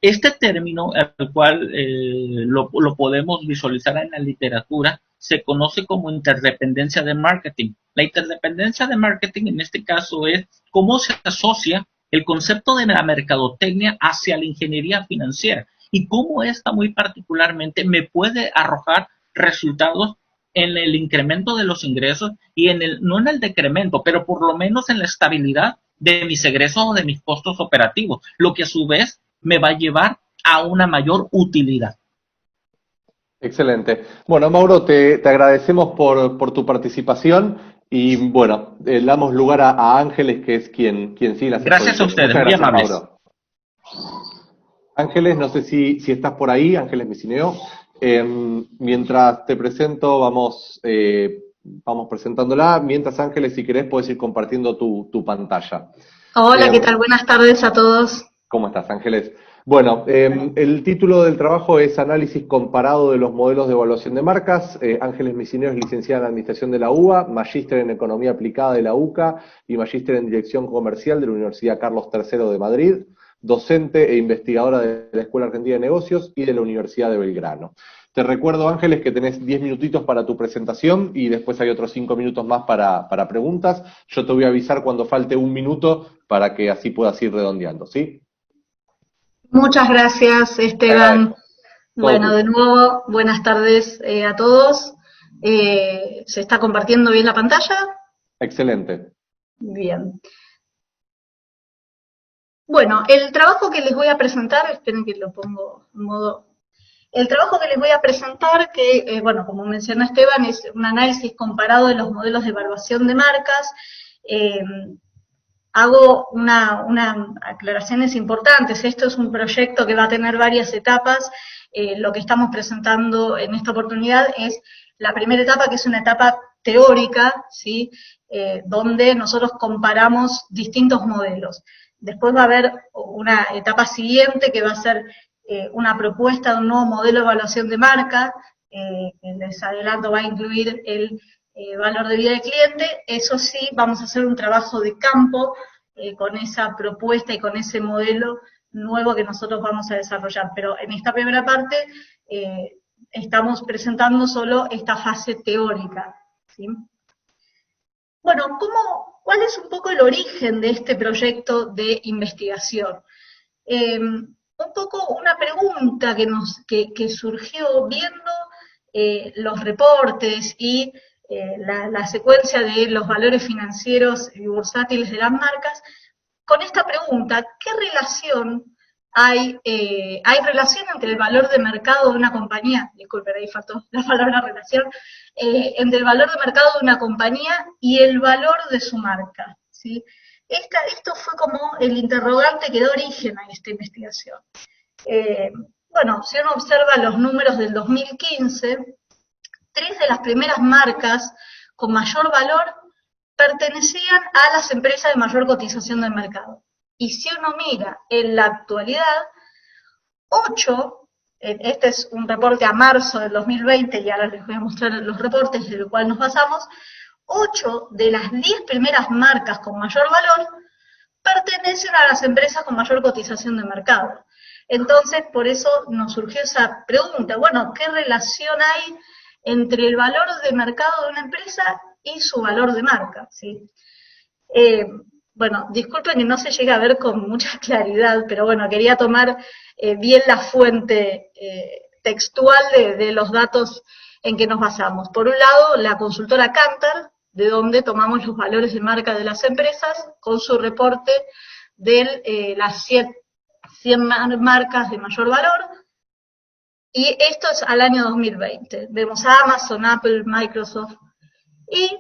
C: Este término, al cual lo podemos visualizar en la literatura, se conoce como interdependencia de marketing. La interdependencia de marketing en este caso es cómo se asocia el concepto de la mercadotecnia hacia la ingeniería financiera y cómo esta muy particularmente me puede arrojar resultados en el incremento de los ingresos y no en el decremento, pero por lo menos en la estabilidad de mis egresos o de mis costos operativos, lo que a su vez me va a llevar a una mayor utilidad.
A: Excelente. Bueno, Mauro, te agradecemos por tu participación y bueno, le damos lugar a Ángeles, que es quien sigue las
C: Gracias a
A: exposiciones.
C: ustedes,
A: Muchas
C: muy
A: gracias,
C: amables.
A: Mauro. Ángeles, no sé si estás por ahí, Ángeles Micineo. Mientras te presento, vamos presentándola. Mientras, Ángeles, si querés, puedes ir compartiendo tu pantalla.
E: Hola, ¿qué tal? Buenas tardes a todos.
A: ¿Cómo estás, Ángeles? Bueno, el título del trabajo es Análisis comparado de los modelos de evaluación de marcas. Ángeles Micineo es licenciada en Administración de la UBA, magíster en Economía Aplicada de la UCA y magíster en Dirección Comercial de la Universidad Carlos III de Madrid, docente e investigadora de la Escuela Argentina de Negocios y de la Universidad de Belgrano. Te recuerdo, Ángeles, que tenés 10 minutitos para tu presentación y después hay otros 5 minutos más para preguntas. Yo te voy a avisar cuando falte un minuto para que así puedas ir redondeando, ¿sí?
E: Muchas gracias, Esteban. Bueno, de nuevo, buenas tardes a todos. ¿Se está compartiendo bien la pantalla?
A: Excelente.
E: Bien. Bueno, el trabajo que les voy a presentar, esperen que lo pongo en modo... El trabajo que les voy a presentar, que, bueno, como mencionó Esteban, es un análisis comparado de los modelos de evaluación de marcas. Hago unas aclaraciones importantes. Esto es un proyecto que va a tener varias etapas. Lo que estamos presentando en esta oportunidad es la primera etapa, que es una etapa teórica, ¿sí? Donde nosotros comparamos distintos modelos. Después va a haber una etapa siguiente que va a ser una propuesta de un nuevo modelo de evaluación de marca, que les adelanto va a incluir el valor de vida del cliente. Eso sí, vamos a hacer un trabajo de campo con esa propuesta y con ese modelo nuevo que nosotros vamos a desarrollar. Pero en esta primera parte estamos presentando solo esta fase teórica, ¿sí? Bueno, ¿cuál es un poco el origen de este proyecto de investigación? Un poco una pregunta que surgió viendo los reportes y la secuencia de los valores financieros y bursátiles de las marcas, con esta pregunta: ¿qué relación hay relación entre el valor de mercado de una compañía, disculpen, ahí faltó la palabra relación, entre el valor de mercado de una compañía y el valor de su marca, ¿sí? Esto fue como el interrogante que dio origen a esta investigación. Bueno, si uno observa los números del 2015, 3 de las primeras marcas con mayor valor pertenecían a las empresas de mayor cotización del mercado. Y si uno mira en la actualidad, 8, este es un reporte a marzo del 2020, y ahora les voy a mostrar los reportes de los cuales nos basamos, 8 de las 10 primeras marcas con mayor valor pertenecen a las empresas con mayor cotización de mercado. Entonces, por eso nos surgió esa pregunta, bueno, ¿qué relación hay entre el valor de mercado de una empresa y su valor de marca? ¿Sí? Bueno, disculpen que no se llega a ver con mucha claridad, pero bueno, quería tomar bien la fuente textual de los datos en que nos basamos. Por un lado, la consultora Kantar, de donde tomamos los valores de marca de las empresas, con su reporte de las 100 marcas de mayor valor, y esto es al año 2020. Vemos a Amazon, Apple, Microsoft, y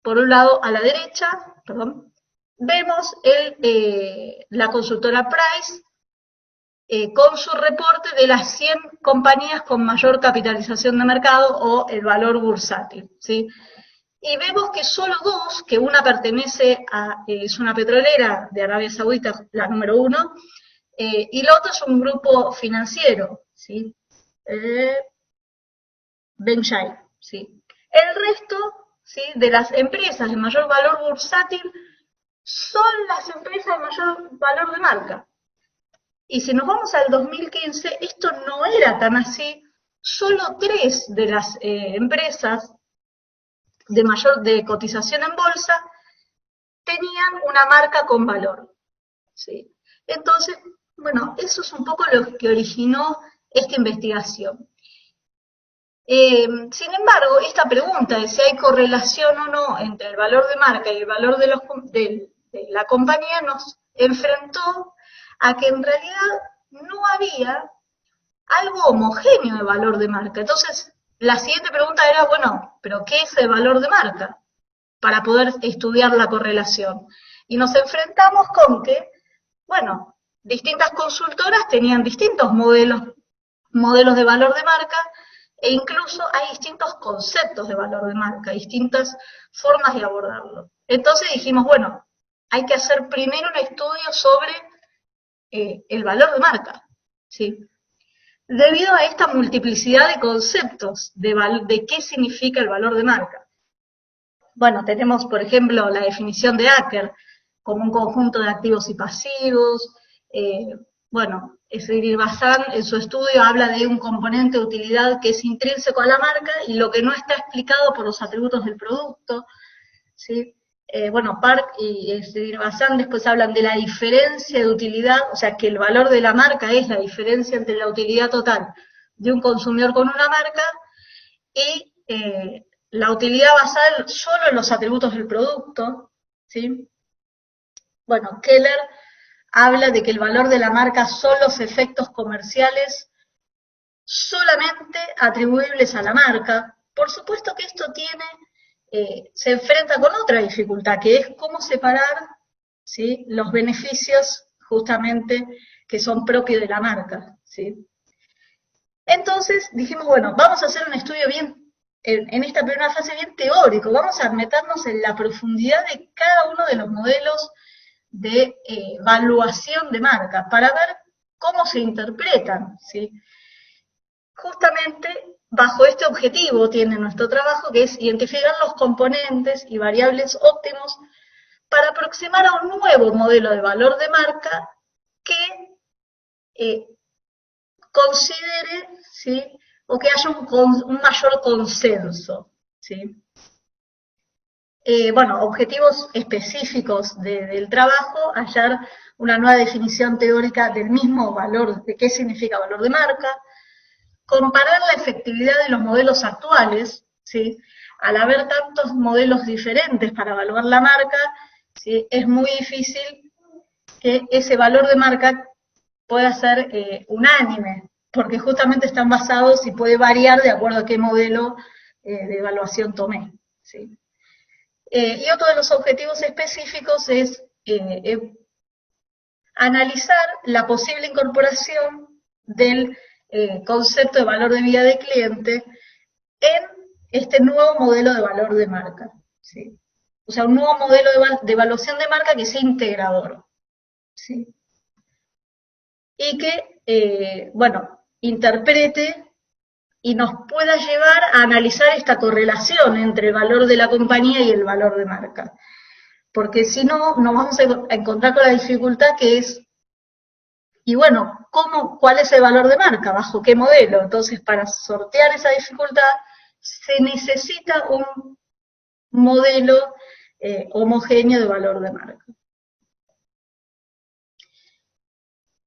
E: por un lado, a la derecha, perdón, vemos la consultora Price con su reporte de las 100 compañías con mayor capitalización de mercado o el valor bursátil, ¿sí? Y vemos que solo dos, que una pertenece a, es una petrolera de Arabia Saudita, la número 1, y la otra es un grupo financiero, ¿sí? Benchai, ¿sí? El resto, ¿sí?, de las empresas de mayor valor bursátil son las empresas de mayor valor de marca. Y si nos vamos al 2015, esto no era tan así. Solo 3 de las empresas de cotización en bolsa tenían una marca con valor, ¿sí? Entonces, bueno, eso es un poco lo que originó esta investigación. Sin embargo, esta pregunta de si hay correlación o no entre el valor de marca y el valor de la compañía nos enfrentó a que en realidad no había algo homogéneo de valor de marca. Entonces, la siguiente pregunta era, bueno, ¿pero qué es el valor de marca? Para poder estudiar la correlación. Y nos enfrentamos con que, bueno, distintas consultoras tenían distintos modelos de valor de marca, e incluso hay distintos conceptos de valor de marca, distintas formas de abordarlo. Entonces dijimos, bueno, hay que hacer primero un estudio sobre el valor de marca, ¿sí? Debido a esta multiplicidad de conceptos de qué significa el valor de marca. Bueno, tenemos, por ejemplo, la definición de Acker como un conjunto de activos y pasivos. Bueno, Srinivasan en su estudio habla de un componente de utilidad que es intrínseco a la marca y lo que no está explicado por los atributos del producto, ¿sí? Bueno, Park y Srinivasan después hablan de la diferencia de utilidad, o sea, que el valor de la marca es la diferencia entre la utilidad total de un consumidor con una marca y la utilidad basada solo en los atributos del producto, ¿sí? Bueno, Keller habla de que el valor de la marca son los efectos comerciales solamente atribuibles a la marca. Por supuesto que esto se enfrenta con otra dificultad, que es cómo separar, ¿sí?, los beneficios justamente que son propios de la marca, ¿sí? Entonces dijimos, bueno, vamos a hacer un estudio en esta primera fase bien teórico, vamos a meternos en la profundidad de cada uno de los modelos de evaluación de marca para ver cómo se interpretan, ¿sí? Justamente bajo este objetivo tiene nuestro trabajo, que es identificar los componentes y variables óptimos para aproximar a un nuevo modelo de valor de marca que considere, ¿sí?, o que haya un mayor consenso, ¿sí? Bueno, objetivos específicos del trabajo, hallar una nueva definición teórica del mismo valor, de qué significa valor de marca, comparar la efectividad de los modelos actuales, ¿sí? Al haber tantos modelos diferentes para evaluar la marca, ¿sí?, es muy difícil que ese valor de marca pueda ser unánime, porque justamente están basados y puede variar de acuerdo a qué modelo de evaluación tomé, ¿sí? Y otro de los objetivos específicos es analizar la posible incorporación del concepto de valor de vida de cliente en este nuevo modelo de valor de marca, ¿sí? O sea, un nuevo modelo de evaluación de marca que sea integrador, ¿sí? Y que, bueno, interprete y nos pueda llevar a analizar esta correlación entre el valor de la compañía y el valor de marca. Porque si no, nos vamos a encontrar con la dificultad que es Y bueno, ¿cuál es el valor de marca? ¿Bajo qué modelo? Entonces, para sortear esa dificultad, se necesita un modelo homogéneo de valor de marca.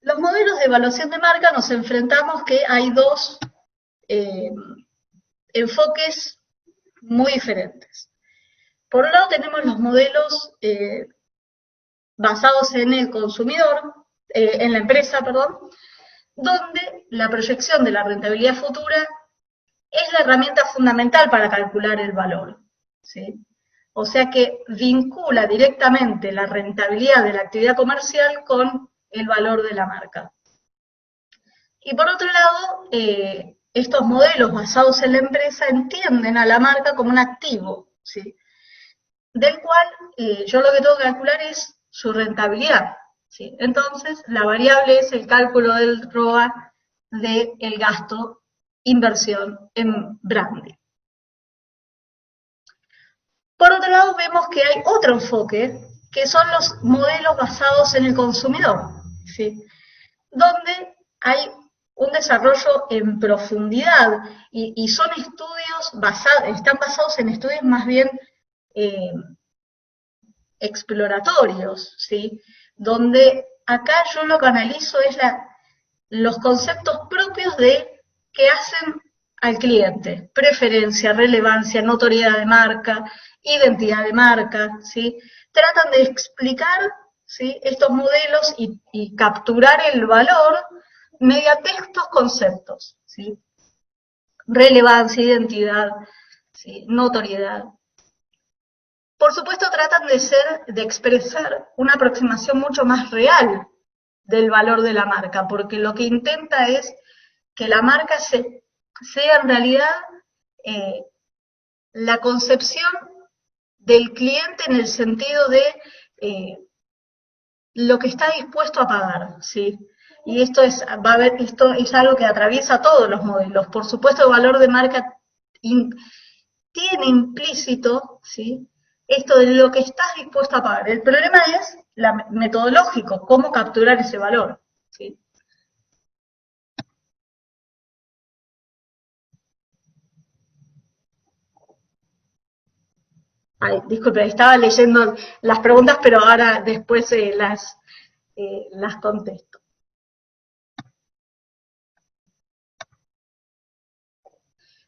E: Los modelos de evaluación de marca nos enfrentamos que hay dos enfoques muy diferentes. Por un lado tenemos los modelos basados en el consumidor, en la empresa, perdón, donde la proyección de la rentabilidad futura es la herramienta fundamental para calcular el valor, ¿sí? O sea que vincula directamente la rentabilidad de la actividad comercial con el valor de la marca. Y por otro lado, estos modelos basados en la empresa entienden a la marca como un activo, ¿sí? Del cual yo lo que tengo que calcular es su rentabilidad, ¿sí? Entonces, la variable es el cálculo del ROA del gasto inversión en branding. Por otro lado, vemos que hay otro enfoque, que son los modelos basados en el consumidor, ¿sí? Donde hay un desarrollo en profundidad y son estudios están basados en estudios más bien exploratorios, ¿sí? Donde acá yo lo que analizo es los conceptos propios de que hacen al cliente: preferencia, relevancia, notoriedad de marca, identidad de marca, ¿sí? Tratan de explicar, ¿sí?, estos modelos y capturar el valor mediante estos conceptos, ¿sí? Relevancia, identidad, ¿sí?, notoriedad. Por supuesto, tratan de expresar una aproximación mucho más real del valor de la marca, porque lo que intenta es que la marca sea en realidad la concepción del cliente en el sentido de lo que está dispuesto a pagar, ¿sí? Y esto es algo que atraviesa todos los modelos. Por supuesto, el valor de marca tiene implícito, ¿sí?, esto de lo que estás dispuesto a pagar. El problema es metodológico, cómo capturar ese valor, ¿sí? Ay, disculpe, estaba leyendo las preguntas, pero ahora después las contesto.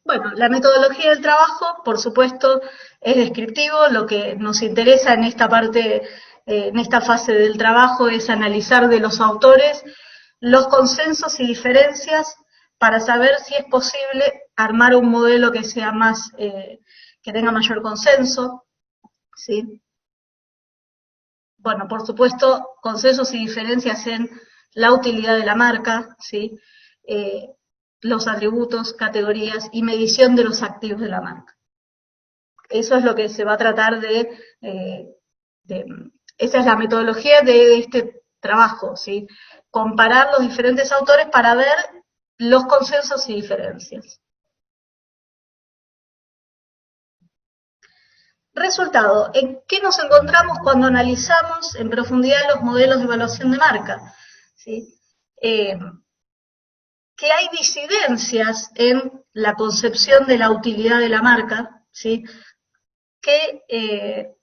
E: Bueno, la metodología del trabajo, por supuesto, es descriptivo. Lo que nos interesa en esta parte, en esta fase del trabajo, es analizar de los autores los consensos y diferencias para saber si es posible armar un modelo que sea que tenga mayor consenso, ¿sí? Bueno, por supuesto, consensos y diferencias en la utilidad de la marca, ¿sí?, los atributos, categorías y medición de los activos de la marca. Eso es lo que se va a tratar esa es la metodología de este trabajo, ¿sí? Comparar los diferentes autores para ver los consensos y diferencias. Resultado, ¿en qué nos encontramos cuando analizamos en profundidad los modelos de evaluación de marca? ¿Sí? Que hay disidencias en la concepción de la utilidad de la marca, ¿sí? Que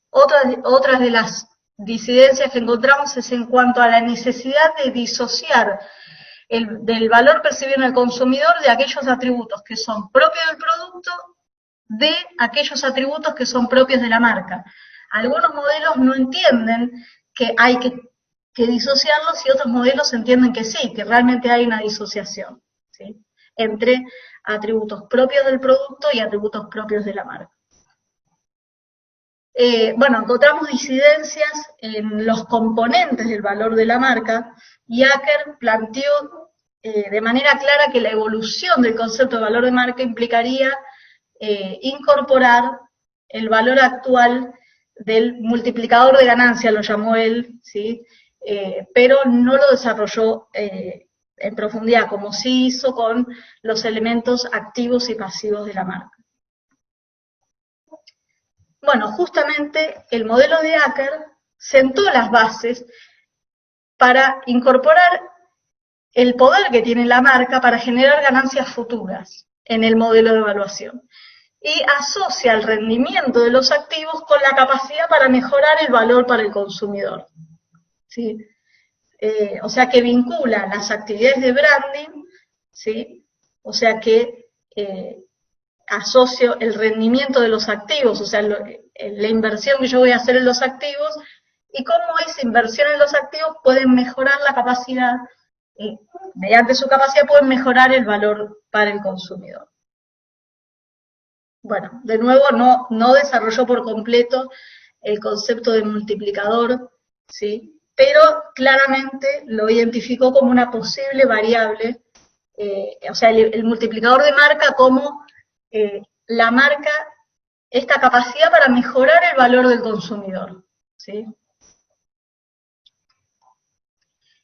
E: otras de las disidencias que encontramos es en cuanto a la necesidad de disociar del valor percibido en el consumidor de aquellos atributos que son propios del producto de aquellos atributos que son propios de la marca. Algunos modelos no entienden que hay que disociarlos y otros modelos entienden que sí, que realmente hay una disociación, ¿sí?, entre atributos propios del producto y atributos propios de la marca. Bueno, encontramos disidencias en los componentes del valor de la marca, y Acker planteó de manera clara que la evolución del concepto de valor de marca implicaría incorporar el valor actual del multiplicador de ganancia, lo llamó él, ¿sí?, pero no lo desarrolló en profundidad, como sí hizo con los elementos activos y pasivos de la marca. Bueno, justamente el modelo de Acker sentó las bases para incorporar el poder que tiene la marca para generar ganancias futuras en el modelo de evaluación. Y asocia el rendimiento de los activos con la capacidad para mejorar el valor para el consumidor. ¿Sí? O sea que vincula las actividades de branding, ¿sí? O sea que asocio el rendimiento de los activos, o sea, la inversión que yo voy a hacer en los activos, y cómo esa inversión en los activos pueden mejorar la capacidad, mediante su capacidad pueden mejorar el valor para el consumidor. Bueno, de nuevo no desarrolló por completo el concepto de multiplicador, ¿sí? Pero claramente lo identificó como una posible variable, o sea, el multiplicador de marca como la marca, esta capacidad para mejorar el valor del consumidor, ¿sí?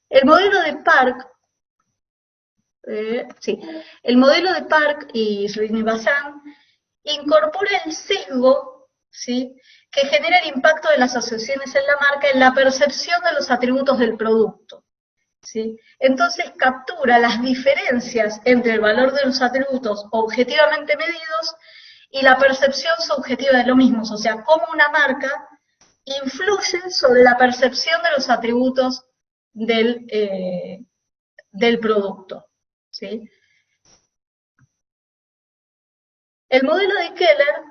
E: El modelo de Park, el modelo de Park y Srinivasan incorpora el sesgo, ¿sí?, que genera el impacto de las asociaciones en la marca en la percepción de los atributos del producto, ¿sí? Entonces captura las diferencias entre el valor de los atributos objetivamente medidos y la percepción subjetiva de los mismos, o sea, cómo una marca influye sobre la percepción de los atributos del producto, ¿sí? El modelo de Keller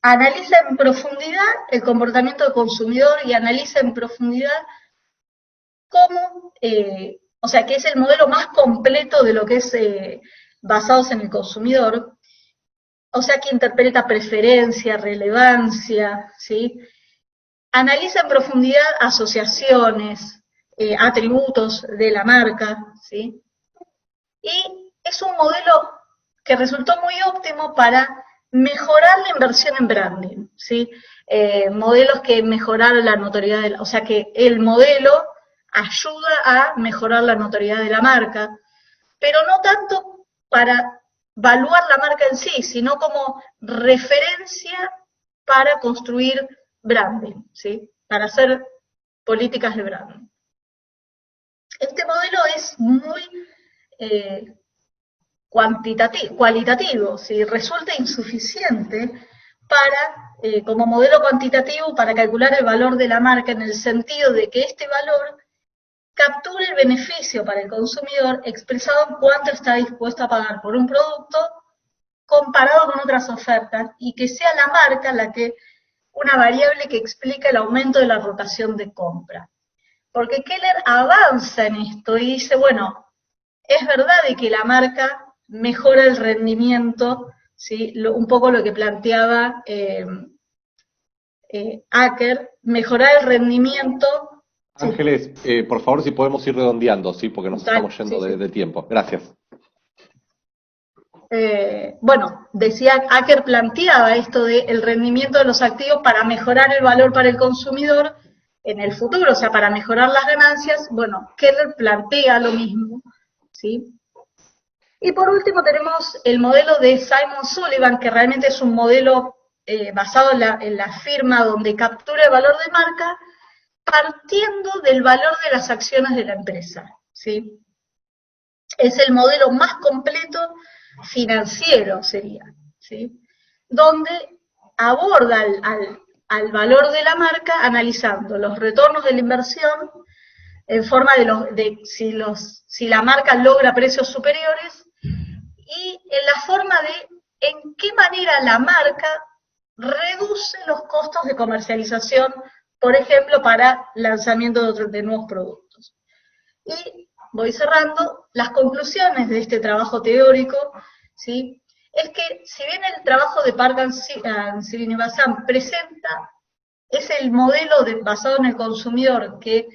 E: analiza en profundidad el comportamiento del consumidor y analiza en profundidad cómo, o sea, que es el modelo más completo de lo que es basados en el consumidor, o sea, que interpreta preferencia, relevancia, ¿sí? Analiza en profundidad asociaciones, atributos de la marca, ¿sí? Y es un modelo que resultó muy óptimo para mejorar la inversión en branding, ¿sí? Modelos que mejoraron la notoriedad, o sea que el modelo ayuda a mejorar la notoriedad de la marca, pero no tanto para evaluar la marca en sí, sino como referencia para construir branding, ¿sí? Para hacer políticas de branding. Este modelo es muy cualitativo, ¿sí? Resulta insuficiente para, como modelo cuantitativo para calcular el valor de la marca, en el sentido de que este valor capture el beneficio para el consumidor expresado en cuánto está dispuesto a pagar por un producto comparado con otras ofertas, y que sea la marca una variable que explica el aumento de la rotación de compra. Porque Keller avanza en esto y dice, bueno, es verdad de que la marca mejora el rendimiento, ¿sí? Un poco lo que planteaba Acker, mejorar el rendimiento.
A: Ángeles, por favor, si podemos ir redondeando, ¿sí? Porque nos estamos yendo
E: sí.
A: de tiempo. Gracias.
E: Bueno, decía, Acker planteaba esto del rendimiento de los activos para mejorar el valor para el consumidor en el futuro, o sea, para mejorar las ganancias. Bueno, Keller plantea lo mismo, ¿sí? Y por último tenemos el modelo de Simon Sullivan, que realmente es un modelo basado en la firma, donde captura el valor de marca partiendo del valor de las acciones de la empresa, ¿sí? Es el modelo más completo financiero, sería, ¿sí? Donde aborda al valor de la marca analizando los retornos de la inversión en forma de si la marca logra precios superiores, y en la forma de en qué manera la marca reduce los costos de comercialización, por ejemplo, para lanzamiento de nuevos productos. Y voy cerrando, las conclusiones de este trabajo teórico, ¿sí? Es que si bien el trabajo de Park and Srinivasan es el modelo basado en el consumidor que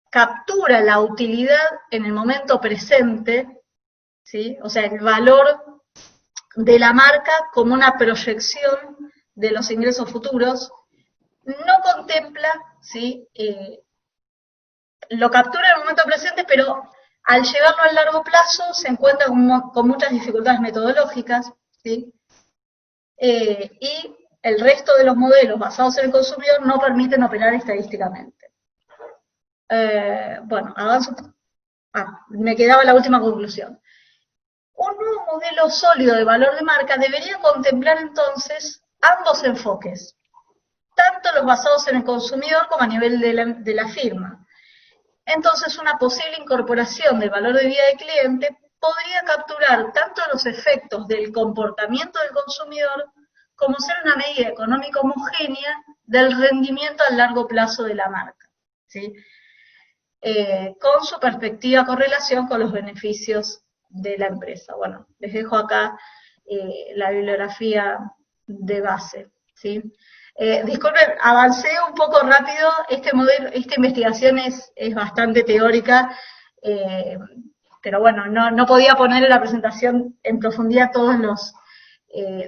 E: captura la utilidad en el momento presente, ¿sí? O sea, el valor de la marca como una proyección de los ingresos futuros, no contempla, ¿sí? Lo captura en el momento presente, pero al llevarlo al largo plazo se encuentra con muchas dificultades metodológicas, ¿sí? Y el resto de los modelos basados en el consumidor no permiten operar estadísticamente. bueno, avanzo. Me quedaba la última conclusión. Un nuevo modelo sólido de valor de marca debería contemplar entonces ambos enfoques, tanto los basados en el consumidor como a nivel de la firma. Entonces, una posible incorporación del valor de vida del cliente podría capturar tanto los efectos del comportamiento del consumidor como ser una medida económica homogénea del rendimiento a largo plazo de la marca, ¿sí? Con su perspectiva correlación con los beneficios de la empresa. Bueno, les dejo acá la bibliografía de base, ¿sí? Disculpen, avancé un poco rápido, esta investigación es bastante teórica, pero bueno, no podía poner en la presentación en profundidad todos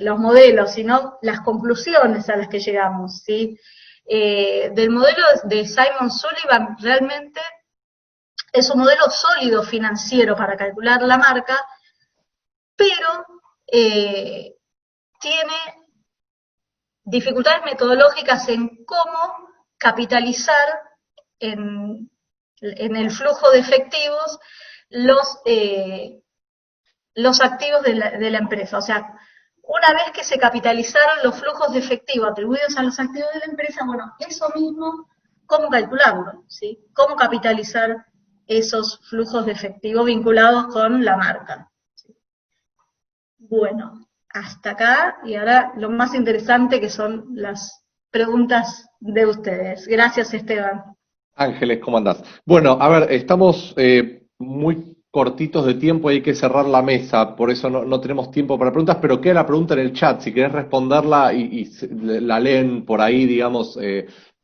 E: los modelos, sino las conclusiones a las que llegamos, ¿sí? Del modelo de Simon Sullivan realmente es un modelo sólido financiero para calcular la marca, pero tiene dificultades metodológicas en cómo capitalizar en el flujo de efectivos los activos de la empresa. O sea, una vez que se capitalizaron los flujos de efectivo atribuidos a los activos de la empresa, bueno, eso mismo, ¿cómo calcularlo? ¿Sí? ¿Cómo capitalizar esos flujos de efectivo vinculados con la marca? ¿Sí? Bueno, hasta acá, y ahora lo más interesante que son las preguntas de ustedes. Gracias, Esteban.
A: Ángeles, ¿cómo andás? Bueno, a ver, estamos muy cortitos de tiempo, hay que cerrar la mesa, por eso no tenemos tiempo para preguntas, pero queda la pregunta en el chat, si querés responderla y la leen por ahí, digamos,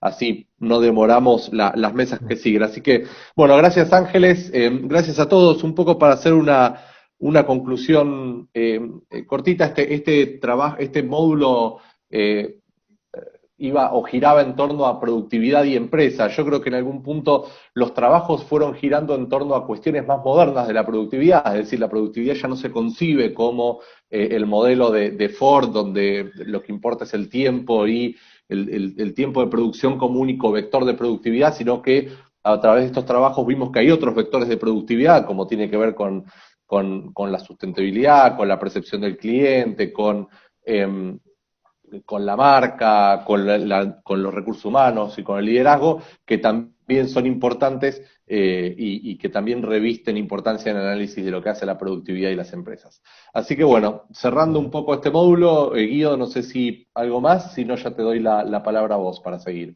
A: así no demoramos las mesas que siguen. Así que, bueno, gracias Ángeles, gracias a todos, un poco para hacer una conclusión cortita, este módulo iba o giraba en torno a productividad y empresa. Yo creo que en algún punto los trabajos fueron girando en torno a cuestiones más modernas de la productividad, es decir, la productividad ya no se concibe como el modelo de Ford, donde lo que importa es el tiempo y el tiempo de producción como único vector de productividad, sino que a través de estos trabajos vimos que hay otros vectores de productividad, como tiene que ver con la sustentabilidad, con la percepción del cliente, con la marca, con los recursos humanos y con el liderazgo, que también son importantes y que también revisten importancia en el análisis de lo que hace la productividad y las empresas. Así que bueno, cerrando un poco este módulo, Guido, no sé si algo más, si no ya te doy la palabra a vos para seguir.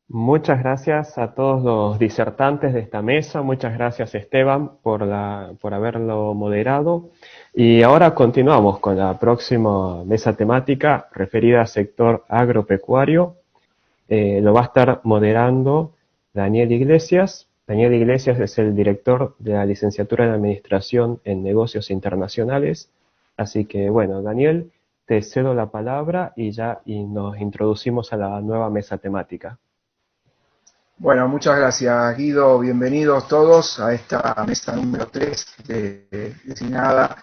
D: Muchas gracias a todos los disertantes de esta mesa, muchas gracias Esteban por haberlo moderado. Y ahora continuamos con la próxima mesa temática referida al sector agropecuario. Lo va a estar moderando Daniel Iglesias. Daniel Iglesias es el director de la licenciatura en Administración en Negocios Internacionales. Así que bueno, Daniel, te cedo la palabra y nos introducimos a la nueva mesa temática.
F: Bueno, muchas gracias Guido, bienvenidos todos a esta mesa número 3 destinada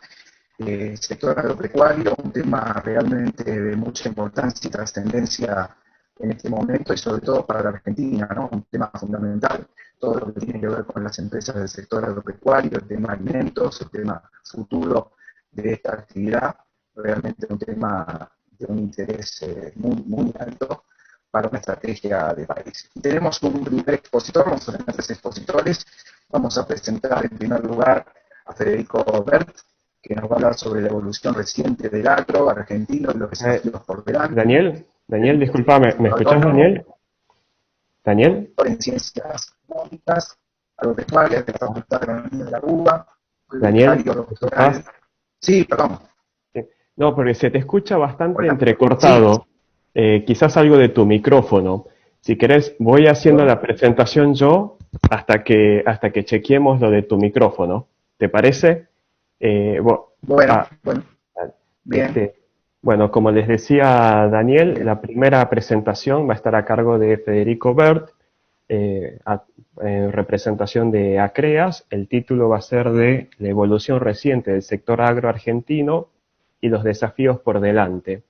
F: al sector agropecuario, un tema realmente de mucha importancia y trascendencia en este momento y sobre todo para la Argentina, ¿no? Un tema fundamental, todo lo que tiene que ver con las empresas del sector agropecuario, el tema alimentos, el tema futuro de esta actividad, realmente un tema de un interés muy alto para una estrategia de país. Y tenemos un primer expositor, vamos a tener 3 expositores. Vamos a presentar en primer lugar a Federico Bert, que nos va a hablar sobre la evolución reciente del agro argentino y los desafíos por delante.
D: Daniel, discúlpame, ¿me escuchás, Daniel? ¿Daniel?
F: En ciencias económicas, agropecuarias, de la Facultad de Agronomía de la UBA.
D: Daniel,
F: sí, perdón.
D: No, porque se te escucha bastante
F: Hola.
D: entrecortado.
F: Sí.
D: Quizás algo de tu micrófono. Si querés, voy haciendo la presentación yo hasta que chequeemos lo de tu micrófono. ¿Te parece?
F: Bueno, bien.
D: Bueno, como les decía Daniel, la primera presentación va a estar a cargo de Federico Bert, en representación de ACREAS. El título va a ser de la evolución reciente del sector agro argentino y los desafíos por delante.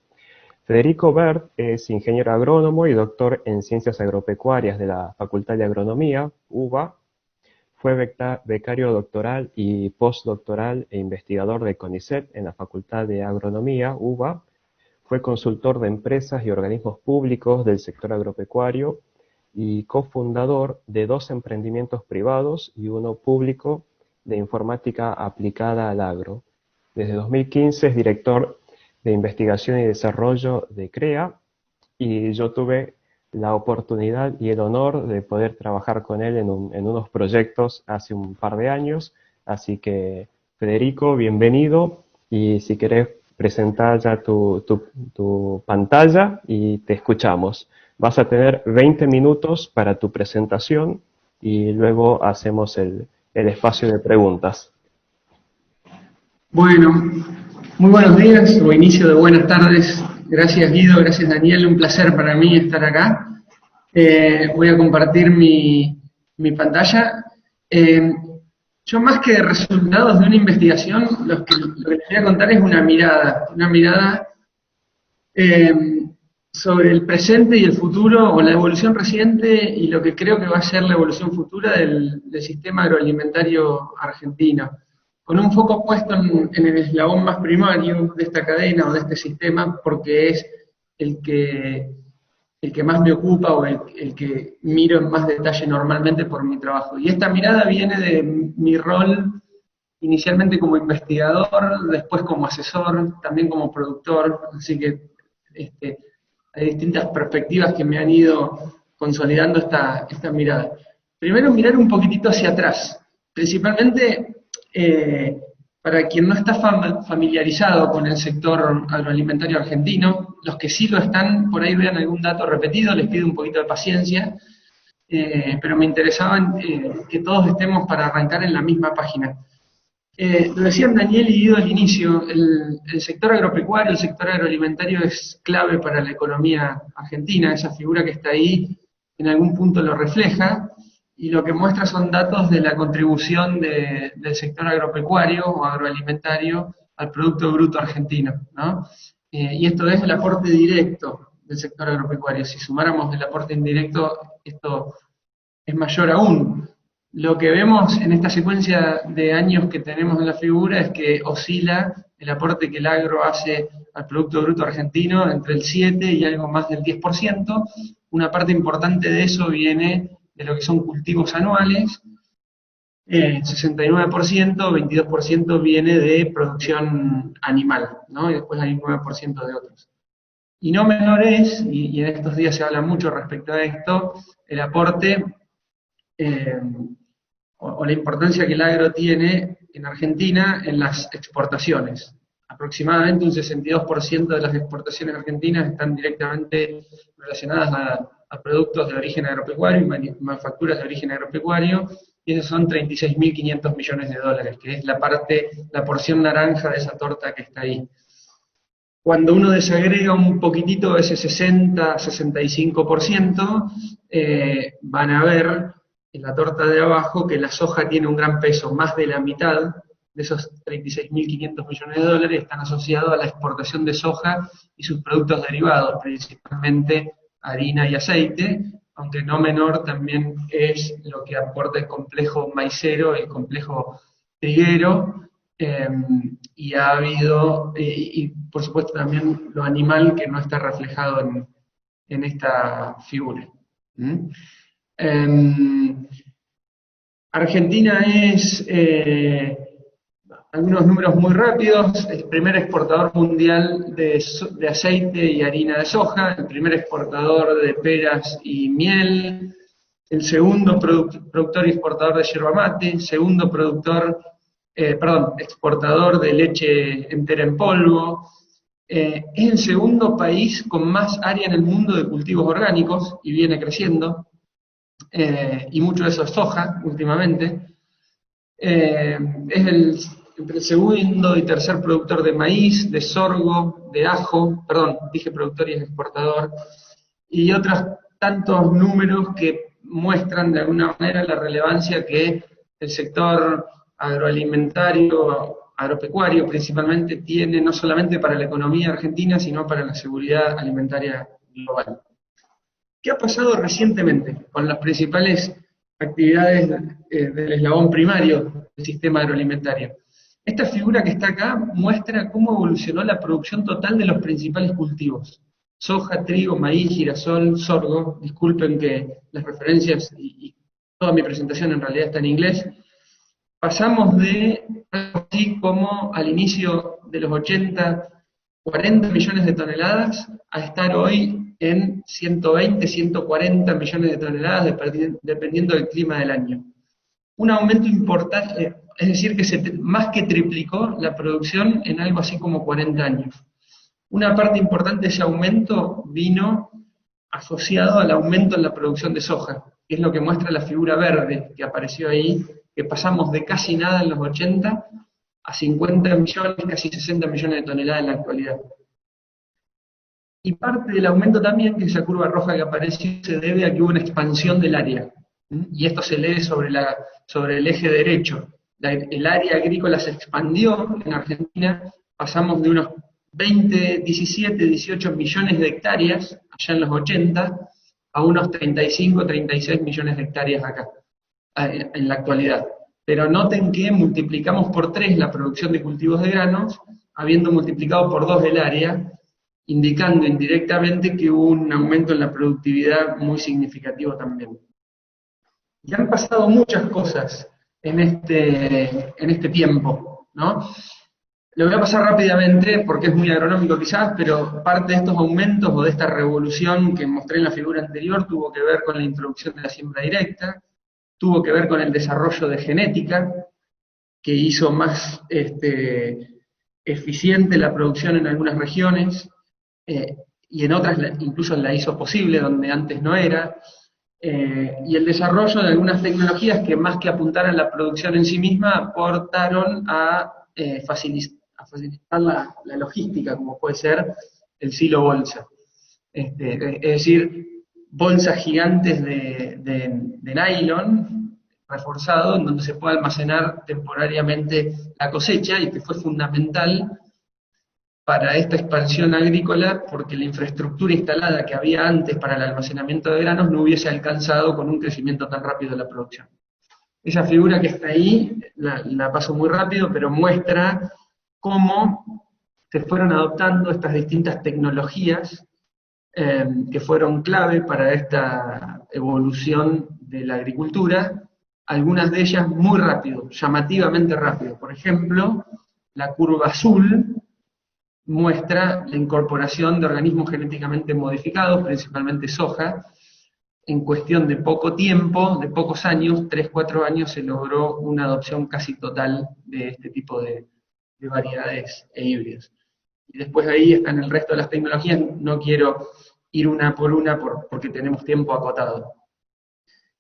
D: Federico Bert es ingeniero agrónomo y doctor en Ciencias Agropecuarias de la Facultad de Agronomía, UBA. Fue becario doctoral y postdoctoral e investigador de CONICET en la Facultad de Agronomía, UBA. Fue consultor de empresas y organismos públicos del sector agropecuario y cofundador de 2 emprendimientos privados y uno público de informática aplicada al agro. Desde 2015 es director de investigación y desarrollo de CREA, y yo tuve la oportunidad y el honor de poder trabajar con él en unos proyectos hace un par de años. Así que, Federico, bienvenido, y si querés presentar ya tu pantalla y te escuchamos. Vas a tener 20 minutos para tu presentación y luego hacemos el espacio de preguntas.
G: Bueno, muy buenos días o inicio de buenas tardes. Gracias Guido, gracias Daniel, un placer para mí estar acá. Voy a compartir mi pantalla. Yo, más que resultados de una investigación, lo que les voy a contar es una mirada sobre el presente y el futuro, o la evolución reciente y lo que creo que va a ser la evolución futura del sistema agroalimentario argentino, con un foco puesto en el eslabón más primario de esta cadena o de este sistema, porque es el que más me ocupa, o el que miro en más detalle normalmente por mi trabajo. Y esta mirada viene de mi rol inicialmente como investigador, después como asesor, también como productor, así que hay distintas perspectivas que me han ido consolidando esta mirada. Primero, mirar un poquitito hacia atrás, principalmente para quien no está familiarizado con el sector agroalimentario argentino. Los que sí lo están, por ahí vean algún dato repetido, les pido un poquito de paciencia, pero me interesaba que todos estemos para arrancar en la misma página. Lo decían Daniel y Guido al inicio, el sector agropecuario, el sector agroalimentario es clave para la economía argentina. Esa figura que está ahí en algún punto lo refleja, y lo que muestra son datos de la contribución del sector agropecuario o agroalimentario al Producto Bruto Argentino, ¿no? Y esto es el aporte directo del sector agropecuario. Si sumáramos el aporte indirecto, esto es mayor aún. Lo que vemos en esta secuencia de años que tenemos en la figura es que oscila el aporte que el agro hace al Producto Bruto Argentino entre el 7 y algo más del 10%. Una parte importante de eso viene de lo que son cultivos anuales, 69%, 22% viene de producción animal, ¿no? Y después hay un 9% de otros. Y no menor es, y en estos días se habla mucho respecto a esto, el aporte o la importancia que el agro tiene en Argentina en las exportaciones. Aproximadamente un 62% de las exportaciones argentinas están directamente relacionadas a productos de origen agropecuario y manufacturas de origen agropecuario, y esos son 36.500 millones de dólares, que es la porción naranja de esa torta que está ahí. Cuando uno desagrega un poquitito ese 60-65%, van a ver en la torta de abajo que la soja tiene un gran peso. Más de la mitad de esos 36.500 millones de dólares están asociados a la exportación de soja y sus productos derivados, principalmente harina y aceite, aunque no menor también es lo que aporta el complejo maicero, el complejo triguero, y ha habido, y por supuesto también lo animal, que no está reflejado en esta figura. Argentina es, algunos números muy rápidos, el primer exportador mundial de aceite y harina de soja, el primer exportador de peras y miel, el segundo productor y exportador de yerba mate, segundo exportador de leche entera en polvo. Es el segundo país con más área en el mundo de cultivos orgánicos y viene creciendo, y mucho de eso es soja últimamente. Es entre el segundo y tercer productor de maíz, de sorgo, de ajo, dije productor y exportador, y otros tantos números que muestran de alguna manera la relevancia que el sector agroalimentario agropecuario principalmente tiene no solamente para la economía argentina, sino para la seguridad alimentaria global. ¿Qué ha pasado recientemente con las principales actividades del eslabón primario del sistema agroalimentario? Esta figura que está acá muestra cómo evolucionó la producción total de los principales cultivos. Soja, trigo, maíz, girasol, sorgo. Disculpen que las referencias y toda mi presentación en realidad está en inglés. Pasamos de algo así como al inicio de los 80, 40 millones de toneladas, a estar hoy en 120, 140 millones de toneladas, dependiendo del clima del año. Un aumento importante, es decir, que más que triplicó la producción en algo así como 40 años. Una parte importante de ese aumento vino asociado al aumento en la producción de soja, que es lo que muestra la figura verde que apareció ahí, que pasamos de casi nada en los 80 a 50 millones, casi 60 millones de toneladas en la actualidad. Y parte del aumento también, que esa curva roja que apareció, se debe a que hubo una expansión del área. Y esto se lee sobre el eje derecho. El área agrícola se expandió en Argentina, pasamos de unos 20, 17, 18 millones de hectáreas, allá en los 80, a unos 35, 36 millones de hectáreas acá, en la actualidad. Pero noten que multiplicamos por 3 la producción de cultivos de granos, habiendo multiplicado por 2 el área, indicando indirectamente que hubo un aumento en la productividad muy significativo también. Y han pasado muchas cosas en este tiempo, ¿no? Lo voy a pasar rápidamente porque es muy agronómico quizás, pero parte de estos aumentos o de esta revolución que mostré en la figura anterior tuvo que ver con la introducción de la siembra directa, tuvo que ver con el desarrollo de genética, que hizo más eficiente la producción en algunas regiones, y en otras incluso la hizo posible, donde antes no era, y el desarrollo de algunas tecnologías que más que apuntar a la producción en sí misma, aportaron a facilitar la logística, como puede ser el silo bolsa. Es decir, bolsas gigantes de nylon reforzado, en donde se puede almacenar temporariamente la cosecha, y que fue fundamental para esta expansión agrícola, porque la infraestructura instalada que había antes para el almacenamiento de granos no hubiese alcanzado con un crecimiento tan rápido de la producción. Esa figura que está ahí, la paso muy rápido, pero muestra cómo se fueron adoptando estas distintas tecnologías que fueron clave para esta evolución de la agricultura, algunas de ellas muy rápido, llamativamente rápido. Por ejemplo, la curva azul muestra la incorporación de organismos genéticamente modificados, principalmente soja. En cuestión de poco tiempo, de pocos años, 3, 4 años, se logró una adopción casi total de este tipo de variedades e híbridos. Y después ahí están el resto de las tecnologías, no quiero ir una por una porque tenemos tiempo acotado.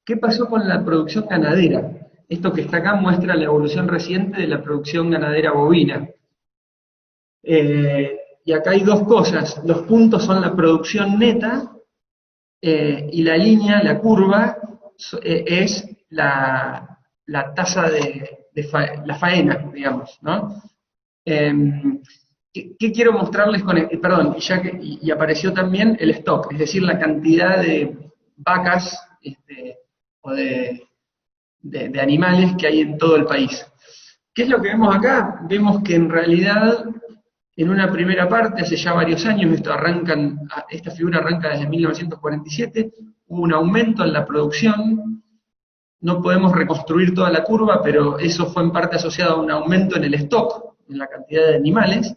G: ¿Qué pasó con la producción ganadera? Esto que está acá muestra la evolución reciente de la producción ganadera bovina. Y acá hay dos cosas, los puntos son la producción neta, y la línea, la curva, es la tasa la faena, digamos, ¿no? ¿Qué quiero mostrarles con esto? Perdón, y apareció también el stock, es decir, la cantidad de vacas o de animales que hay en todo el país. ¿Qué es lo que vemos acá? Vemos que en realidad, en una primera parte, hace ya varios años, esta figura arranca desde 1947, hubo un aumento en la producción. No podemos reconstruir toda la curva, pero eso fue en parte asociado a un aumento en el stock, en la cantidad de animales.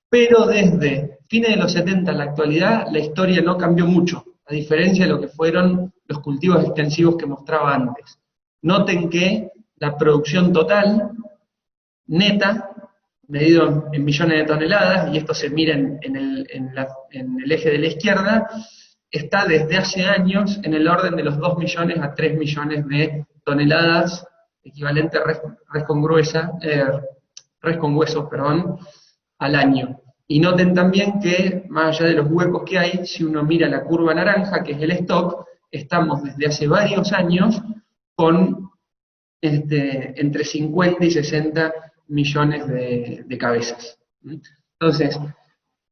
G: Pero desde fines de los 70 a la actualidad, la historia no cambió mucho, a diferencia de lo que fueron los cultivos extensivos que mostraba antes. Noten que la producción total, neta, medido en millones de toneladas, y esto se mira en el eje de la izquierda, está desde hace años en el orden de los 2 millones a 3 millones de toneladas, equivalente a res con huesos, al año. Y noten también que, más allá de los huecos que hay, si uno mira la curva naranja, que es el stock, estamos desde hace varios años con entre 50 y 60 millones de cabezas. Entonces,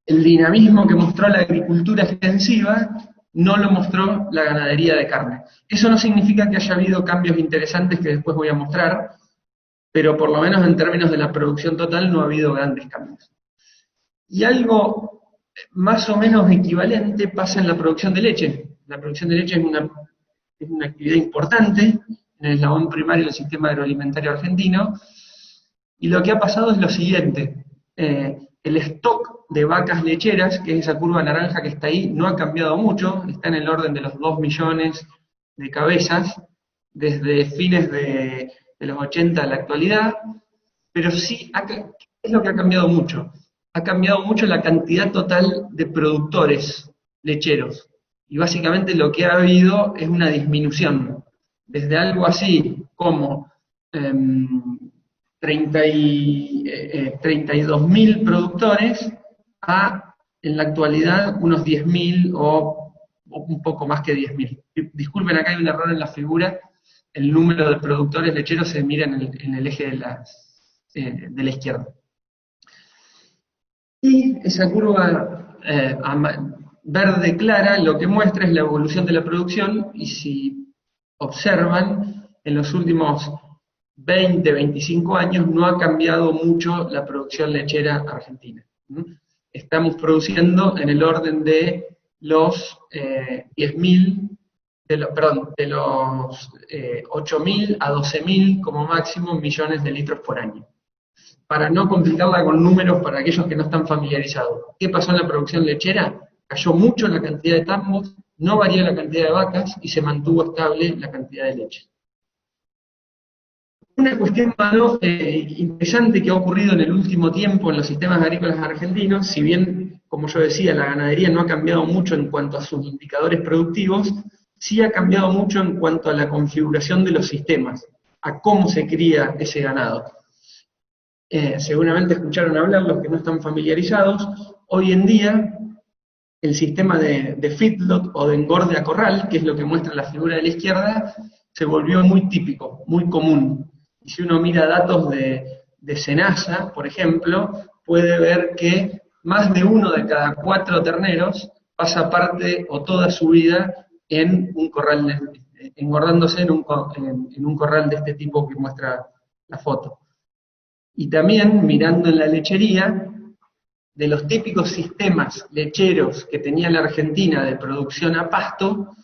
G: el dinamismo que mostró la agricultura extensiva no lo mostró la ganadería de carne. Eso no significa que haya habido cambios interesantes que después voy a mostrar, pero por lo menos en términos de la producción total no ha habido grandes cambios. Y algo más o menos equivalente pasa en la producción de leche. La producción de leche es una actividad importante en el eslabón primario del sistema agroalimentario argentino, y lo que ha pasado es lo siguiente. El stock de vacas lecheras, que es esa curva naranja que está ahí, no ha cambiado mucho, está en el orden de los 2 millones de cabezas, desde fines de los 80 a la actualidad, pero sí, es lo que ha cambiado mucho. Ha cambiado mucho la cantidad total de productores lecheros, y básicamente lo que ha habido es una disminución, desde algo así como 32.000 productores a, en la actualidad, unos 10.000 o un poco más que 10.000. Disculpen, acá hay un error en la figura, el número de productores lecheros se mira en el eje de la izquierda. Y esa curva verde clara lo que muestra es la evolución de la producción, y si observan, en los últimos 20, 25 años no ha cambiado mucho la producción lechera argentina. Estamos produciendo en el orden de los 10.000, de los 8.000 a 12.000 como máximo millones de litros por año. Para no complicarla con números para aquellos que no están familiarizados. ¿Qué pasó en la producción lechera? Cayó mucho la cantidad de tambos, no varió la cantidad de vacas y se mantuvo estable la cantidad de leche. Una cuestión interesante que ha ocurrido en el último tiempo en los sistemas agrícolas argentinos, si bien, como yo decía, la ganadería no ha cambiado mucho en cuanto a sus indicadores productivos, sí ha cambiado mucho en cuanto a la configuración de los sistemas, a cómo se cría ese ganado. Seguramente escucharon hablar los que no están familiarizados. Hoy en día, el sistema de feedlot o de engorde a corral, que es lo que muestra la figura de la izquierda, se volvió muy típico, muy común. Y si uno mira datos de SENASA, por ejemplo, puede ver que más de 1 de cada 4 terneros pasa parte o toda su vida en un corral, engordándose en un corral de este tipo que muestra la foto. Y también, mirando en la lechería, de los típicos sistemas lecheros que tenía la Argentina de producción a pasto,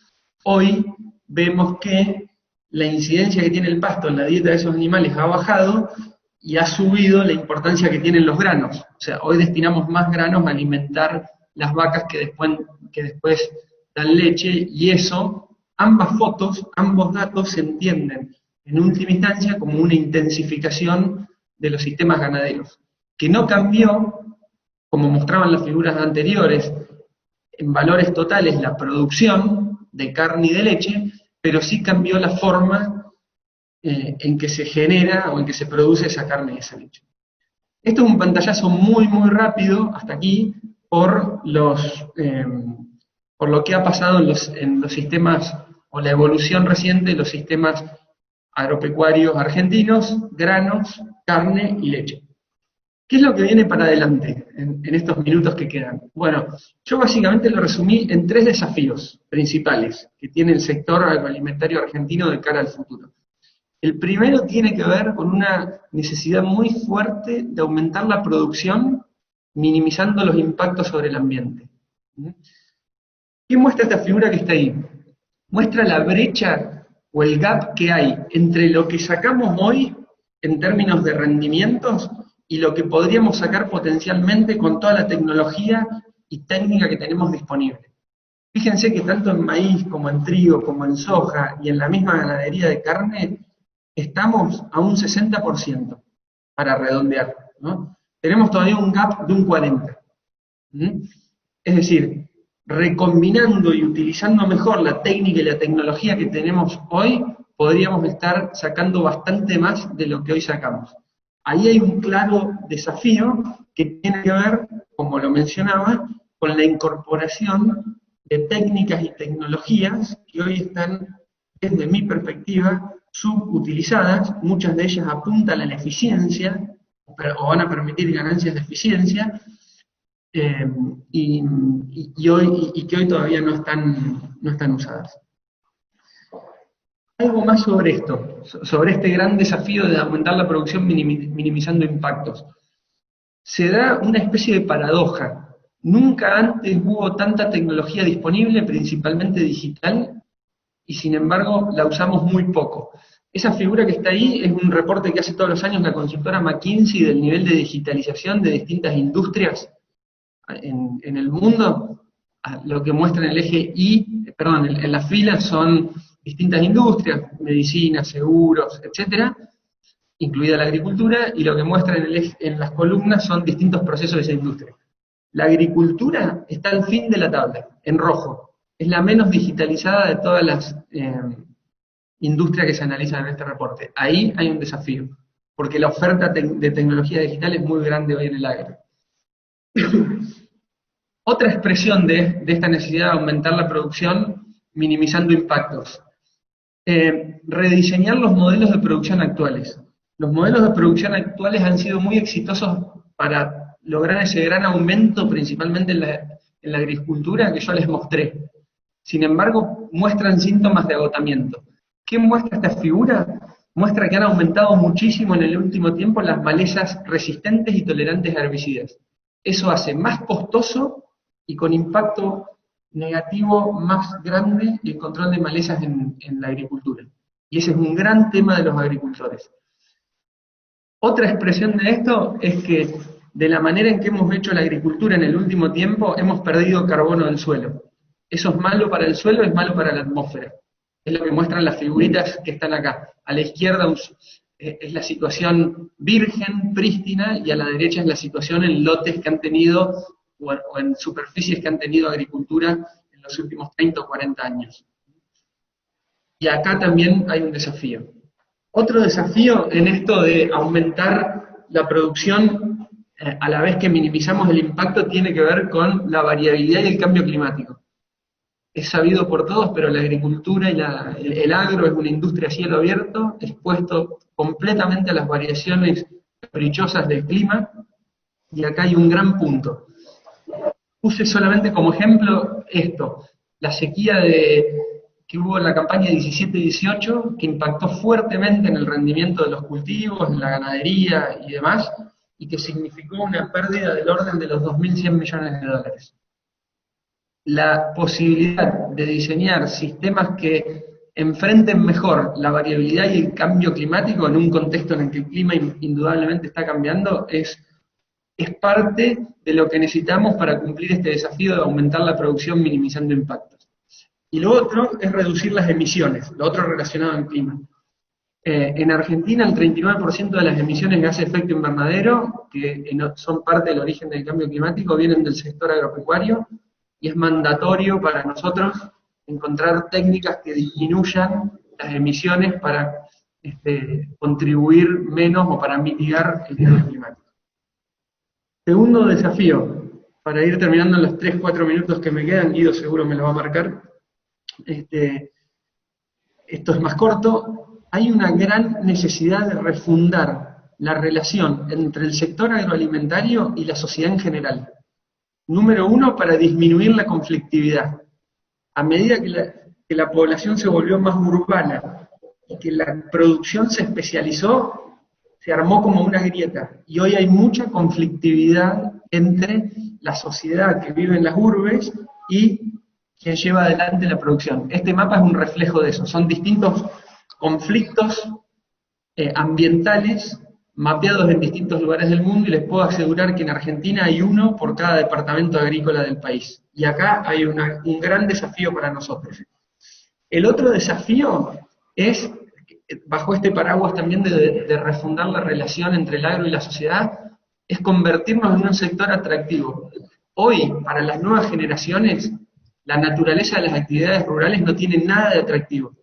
G: hoy vemos que la incidencia que tiene el pasto en la dieta de esos animales ha bajado y ha subido la importancia que tienen los granos. O sea, hoy destinamos más granos a alimentar las vacas que después dan leche, y eso, ambas fotos, ambos datos se entienden en última instancia como una intensificación de los sistemas ganaderos, que no cambió, como mostraban las figuras anteriores, en valores totales la producción de carne y de leche, pero sí cambió la forma en que se genera o en que se produce esa carne y esa leche. Esto es un pantallazo muy, muy rápido, hasta aquí, por lo que ha pasado en los sistemas, o la evolución reciente de los sistemas agropecuarios argentinos, granos, carne y leche. ¿Qué es lo que viene para adelante en estos minutos que quedan? Bueno, yo básicamente lo resumí en 3 desafíos principales que tiene el sector agroalimentario argentino de cara al futuro. El primero tiene que ver con una necesidad muy fuerte de aumentar la producción, minimizando los impactos sobre el ambiente. ¿Qué muestra esta figura que está ahí? Muestra la brecha o el gap que hay entre lo que sacamos hoy en términos de rendimientos y lo que podríamos sacar potencialmente con toda la tecnología y técnica que tenemos disponible. Fíjense que tanto en maíz, como en trigo, como en soja y en la misma ganadería de carne, estamos a un 60%, para redondear, ¿no? Tenemos todavía un gap de un 40%. Es decir, recombinando y utilizando mejor la técnica y la tecnología que tenemos hoy, podríamos estar sacando bastante más de lo que hoy sacamos. Ahí hay un claro desafío que tiene que ver, como lo mencionaba, con la incorporación de técnicas y tecnologías que hoy están, desde mi perspectiva, subutilizadas. Muchas de ellas apuntan a la eficiencia, o van a permitir ganancias de eficiencia, y que hoy todavía no están usadas. Algo más sobre esto, sobre este gran desafío de aumentar la producción minimizando impactos. Se da una especie de paradoja. Nunca antes hubo tanta tecnología disponible, principalmente digital, y sin embargo la usamos muy poco. Esa figura que está ahí es un reporte que hace todos los años la consultora McKinsey del nivel de digitalización de distintas industrias en el mundo. Lo que muestra en el eje en las filas son distintas industrias, medicina, seguros, etcétera, incluida la agricultura, y lo que muestra en las columnas son distintos procesos de esa industria. La agricultura está al fin de la tabla, en rojo. Es la menos digitalizada de todas las industrias que se analizan en este reporte. Ahí hay un desafío, porque la oferta de tecnología digital es muy grande hoy en el agro. Otra expresión de esta necesidad de aumentar la producción, minimizando impactos. Rediseñar los modelos de producción actuales. Los modelos de producción actuales han sido muy exitosos para lograr ese gran aumento, principalmente en la agricultura que yo les mostré. Sin embargo, muestran síntomas de agotamiento. ¿Qué muestra esta figura? Muestra que han aumentado muchísimo en el último tiempo las malezas resistentes y tolerantes a herbicidas. Eso hace más costoso y con impacto negativo más grande el control de malezas en la agricultura. Y ese es un gran tema de los agricultores. Otra expresión de esto es que de la manera en que hemos hecho la agricultura en el último tiempo, hemos perdido carbono del suelo. Eso es malo para el suelo, es malo para la atmósfera. Es lo que muestran las figuritas que están acá. A la izquierda es la situación virgen, prístina, y a la derecha es la situación en lotes que han tenido, o en superficies que han tenido agricultura en los últimos 30 o 40 años. Y acá también hay un desafío. Otro desafío en esto de aumentar la producción a la vez que minimizamos el impacto tiene que ver con la variabilidad y el cambio climático. Es sabido por todos, pero la agricultura y el agro es una industria a cielo abierto, expuesto completamente a las variaciones caprichosas del clima, y acá hay un gran punto. Puse solamente como ejemplo esto, la sequía que hubo en la campaña 17-18, que impactó fuertemente en el rendimiento de los cultivos, en la ganadería y demás, y que significó una pérdida del orden de los 2.100 millones de dólares. La posibilidad de diseñar sistemas que enfrenten mejor la variabilidad y el cambio climático en un contexto en el que el clima indudablemente está cambiando es parte de lo que necesitamos para cumplir este desafío de aumentar la producción minimizando impactos. Y lo otro es reducir las emisiones, lo otro relacionado al clima. En Argentina el 39% de las emisiones de gases de efecto invernadero, que son parte del origen del cambio climático, vienen del sector agropecuario, y es mandatorio para nosotros encontrar técnicas que disminuyan las emisiones para contribuir menos o para mitigar el cambio climático. Segundo desafío, para ir terminando en los 3-4 minutos que me quedan, Guido seguro me lo va a marcar, esto es más corto, hay una gran necesidad de refundar la relación entre el sector agroalimentario y la sociedad en general. Número uno, para disminuir la conflictividad. A medida que la población se volvió más urbana y que la producción se especializó, se armó como una grieta. Y hoy hay mucha conflictividad entre la sociedad que vive en las urbes y quien lleva adelante la producción. Este mapa es un reflejo de eso. Son distintos conflictos ambientales mapeados en distintos lugares del mundo, y les puedo asegurar que en Argentina hay uno por cada departamento agrícola del país. Y acá hay un gran desafío para nosotros. El otro desafío es, bajo este paraguas también de refundar la relación entre el agro y la sociedad, es convertirnos en un sector atractivo. Hoy, para las nuevas generaciones, la naturaleza de las actividades rurales no tiene nada de atractivo.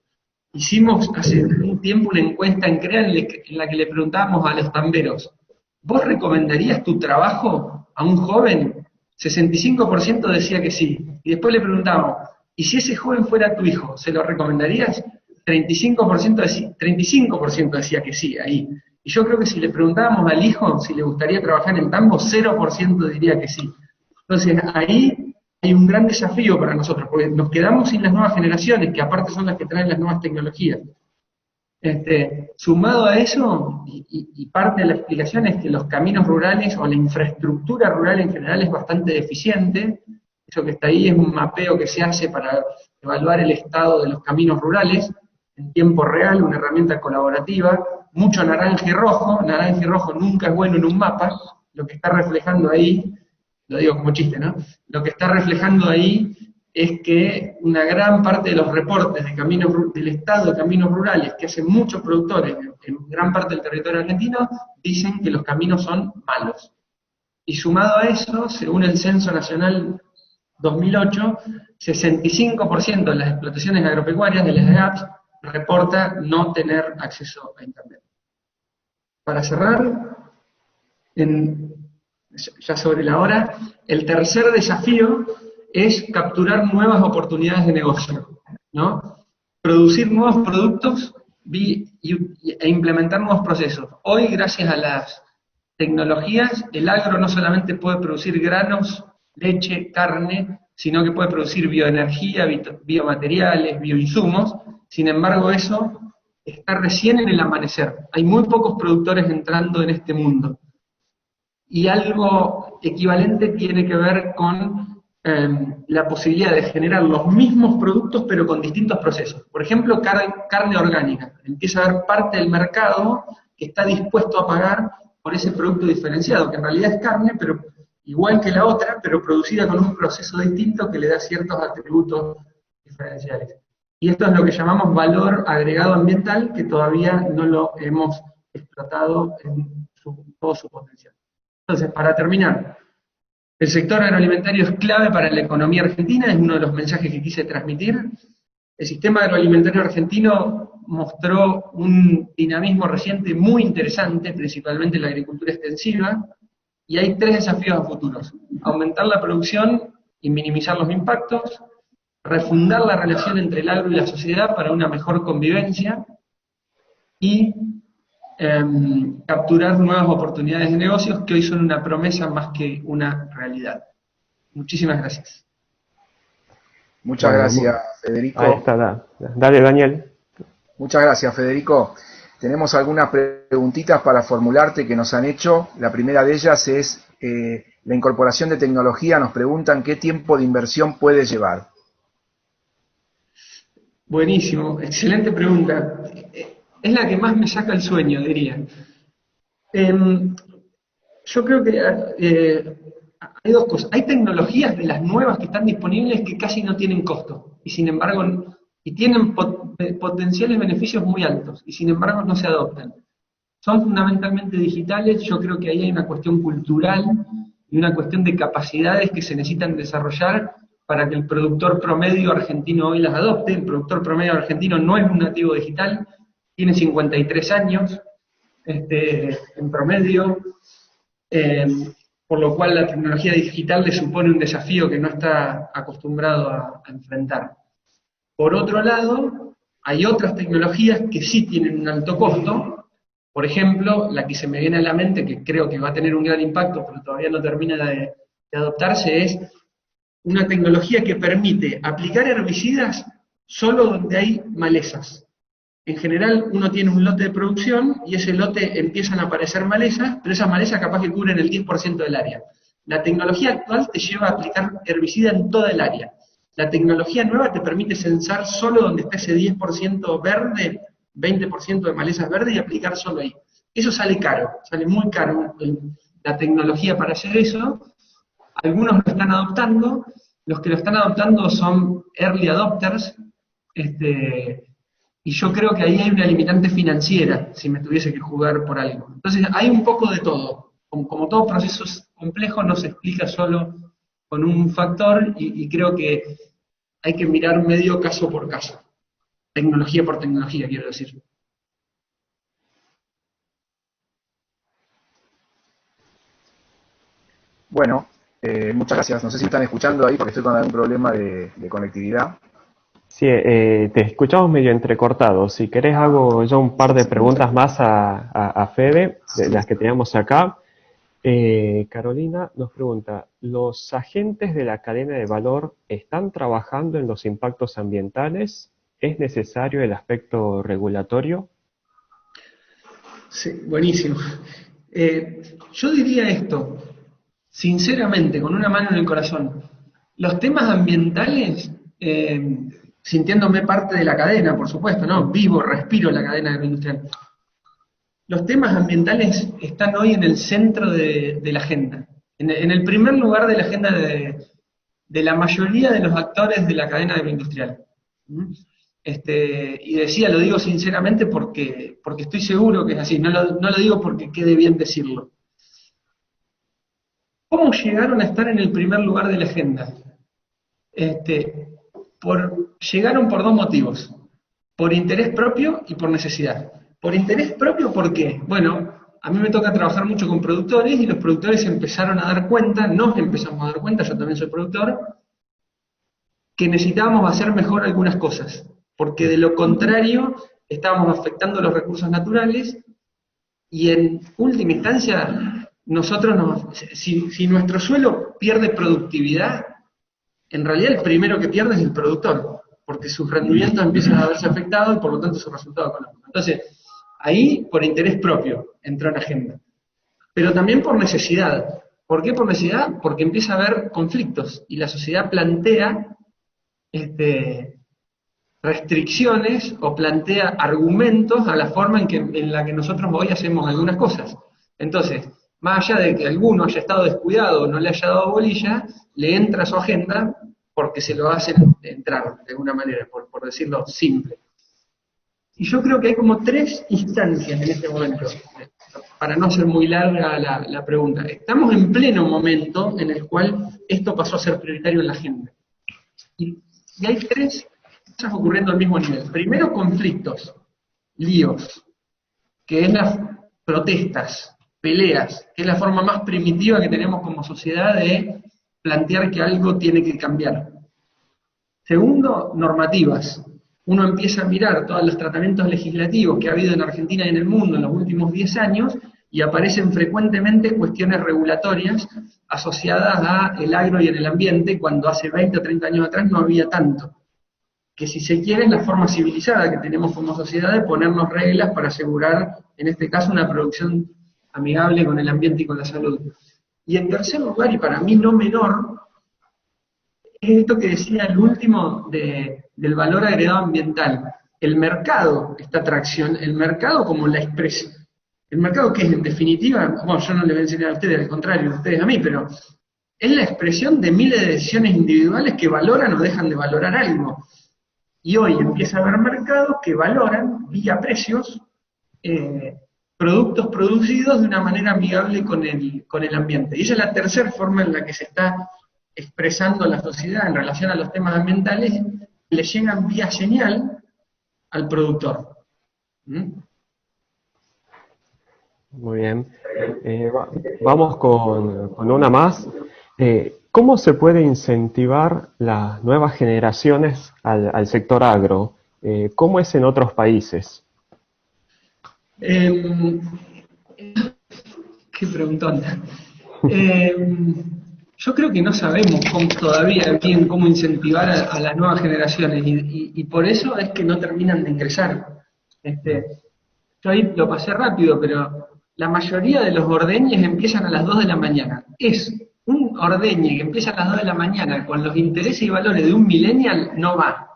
G: Hicimos hace un tiempo una encuesta en CREA en la que le preguntábamos a los tamberos, ¿vos recomendarías tu trabajo a un joven? 65% decía que sí. Y después le preguntábamos, ¿y si ese joven fuera tu hijo, se lo recomendarías? 35% decía que sí, ahí. Y yo creo que si le preguntábamos al hijo si le gustaría trabajar en el tambo, 0% diría que sí. Entonces ahí hay un gran desafío para nosotros, porque nos quedamos sin las nuevas generaciones, que aparte son las que traen las nuevas tecnologías. Sumado a eso, y parte de la explicación es que los caminos rurales o la infraestructura rural en general es bastante deficiente. Eso que está ahí es un mapeo que se hace para evaluar el estado de los caminos rurales en tiempo real, una herramienta colaborativa, mucho naranja y rojo nunca es bueno en un mapa, lo que está reflejando ahí, lo digo como chiste, ¿no? Lo que está reflejando ahí es que una gran parte de los reportes de caminos, del estado de caminos rurales que hacen muchos productores en gran parte del territorio argentino, dicen que los caminos son malos. Y sumado a eso, según el Censo Nacional 2008, 65% de las explotaciones agropecuarias, de las EAPs, reporta no tener acceso a Internet. Para cerrar, ya sobre la hora, el tercer desafío es capturar nuevas oportunidades de negocio, ¿no? Producir nuevos productos e implementar nuevos procesos. Hoy, gracias a las tecnologías, el agro no solamente puede producir granos, leche, carne, sino que puede producir bioenergía, biomateriales, bioinsumos. Sin embargo, eso está recién en el amanecer. Hay muy pocos productores entrando en este mundo. Y algo equivalente tiene que ver con la posibilidad de generar los mismos productos pero con distintos procesos. Por ejemplo, carne orgánica. Empieza a haber parte del mercado que está dispuesto a pagar por ese producto diferenciado, que en realidad es carne, pero igual que la otra, pero producida con un proceso distinto que le da ciertos atributos diferenciales. Y esto es lo que llamamos valor agregado ambiental, que todavía no lo hemos explotado en todo su potencial. Entonces, para terminar, el sector agroalimentario es clave para la economía argentina, es uno de los mensajes que quise transmitir. El sistema agroalimentario argentino mostró un dinamismo reciente muy interesante, principalmente en la agricultura extensiva, y hay tres desafíos a futuros: aumentar la producción y minimizar los impactos, refundar la relación entre el agro y la sociedad para una mejor convivencia, y capturar nuevas oportunidades de negocios que hoy son una promesa más que una realidad. Muchísimas gracias.
F: Muchas gracias, Federico.
D: Ahí está, dale, Daniel.
F: Muchas gracias, Federico. Tenemos algunas preguntitas para formularte que nos han hecho. La primera de ellas es la incorporación de tecnología. Nos preguntan qué tiempo de inversión puede llevar.
G: Buenísimo, excelente pregunta. Es la que más me saca el sueño, diría. Yo creo que hay dos cosas. Hay tecnologías de las nuevas que están disponibles que casi no tienen costo, y sin embargo, y tienen potenciales beneficios muy altos, y sin embargo no se adoptan. Son fundamentalmente digitales. Yo creo que ahí hay una cuestión cultural y una cuestión de capacidades que se necesitan desarrollar para que el productor promedio argentino hoy las adopte. El productor promedio argentino no es un nativo digital, tiene 53 años en promedio, por lo cual la tecnología digital le supone un desafío que no está acostumbrado a enfrentar. Por otro lado, hay otras tecnologías que sí tienen un alto costo. Por ejemplo, la que se me viene a la mente, que creo que va a tener un gran impacto, pero todavía no termina de adoptarse, es una tecnología que permite aplicar herbicidas solo donde hay malezas. En general, uno tiene un lote de producción y ese lote empiezan a aparecer malezas, pero esas malezas capaz que cubren el 10% del área. La tecnología actual te lleva a aplicar herbicida en toda el área. La tecnología nueva te permite censar solo donde está ese 10% verde, 20% de malezas verdes, y aplicar solo ahí. Eso sale caro, sale muy caro la tecnología para hacer eso. Algunos lo están adoptando. Los que lo están adoptando son early adopters, y yo creo que ahí hay una limitante financiera, si me tuviese que jugar por algo. Entonces hay un poco de todo. Como todo proceso complejo, no se explica solo con un factor, y creo que hay que mirar medio caso por caso. Tecnología por tecnología, quiero decir.
F: Bueno, muchas gracias. No sé si me están escuchando ahí porque estoy con algún problema de conectividad.
D: Sí, te escuchamos medio entrecortado. Si querés hago yo un par de preguntas más a Fede, de las que teníamos acá. Carolina nos pregunta, ¿los agentes de la cadena de valor están trabajando en los impactos ambientales? ¿Es necesario el aspecto regulatorio?
G: Sí, buenísimo. Yo diría esto, sinceramente, con una mano en el corazón. Los temas ambientales, sintiéndome parte de la cadena, por supuesto, ¿no? Vivo, respiro la cadena agroindustrial. Los temas ambientales están hoy en el centro de la agenda. En el primer lugar de la agenda de la mayoría de los actores de la cadena agroindustrial. Y decía, lo digo sinceramente porque estoy seguro que es así, no lo digo porque quede bien decirlo. ¿Cómo llegaron a estar en el primer lugar de la agenda? Llegaron por dos motivos, por interés propio y por necesidad. Por interés propio, ¿por qué? Bueno, a mí me toca trabajar mucho con productores y los productores empezaron a dar cuenta, nos empezamos a dar cuenta, yo también soy productor, que necesitábamos hacer mejor algunas cosas, porque de lo contrario estábamos afectando los recursos naturales y en última instancia si nuestro suelo pierde productividad, en realidad el primero que pierde es el productor, porque sus rendimientos empiezan a verse afectados y por lo tanto su resultado económico. Entonces, ahí por interés propio entró en agenda, pero también por necesidad. ¿Por qué por necesidad? Porque empieza a haber conflictos y la sociedad plantea restricciones o plantea argumentos a la forma en la que nosotros hoy hacemos algunas cosas. Entonces, más allá de que alguno haya estado descuidado o no le haya dado bolilla, le entra a su agenda porque se lo hacen entrar de alguna manera, por decirlo simple. Y yo creo que hay como tres instancias en este momento, para no ser muy larga la pregunta. Estamos en pleno momento en el cual esto pasó a ser prioritario en la agenda. Y hay tres cosas ocurriendo al mismo nivel. Primero, conflictos, líos, que es las protestas, peleas, que es la forma más primitiva que tenemos como sociedad de plantear que algo tiene que cambiar. Segundo, normativas. Uno empieza a mirar todos los tratamientos legislativos que ha habido en Argentina y en el mundo en los últimos 10 años y aparecen frecuentemente cuestiones regulatorias asociadas al agro y en el ambiente, cuando hace 20 o 30 años atrás no había tanto. Que si se quiere es la forma civilizada que tenemos como sociedad de ponernos reglas para asegurar, en este caso, una producción amigable con el ambiente y con la salud. Y en tercer lugar, y para mí no menor, es esto que decía el último del valor agregado ambiental. El mercado, esta atracción, el mercado como la expresión. El mercado que es, en definitiva, bueno, yo no le voy a enseñar a ustedes, al contrario, a ustedes a mí, pero es la expresión de miles de decisiones individuales que valoran o dejan de valorar algo. Y hoy empieza a haber mercados que valoran, vía precios, productos producidos de una manera amigable con el ambiente. Y esa es la tercera forma en la que se está expresando la sociedad en relación a los temas ambientales, le llegan vía señal al productor.
D: Muy bien. Vamos con una más. ¿Cómo se puede incentivar las nuevas generaciones al sector agro? ¿Cómo es en otros países?
G: Qué preguntón. Yo creo que no sabemos todavía bien cómo incentivar a las nuevas generaciones y por eso es que no terminan de ingresar. Yo ahí lo pasé rápido, pero la mayoría de los ordeñes empiezan a las 2 de la mañana. Es un ordeñe que empieza a las 2 de la mañana con los intereses y valores de un millennial, no va.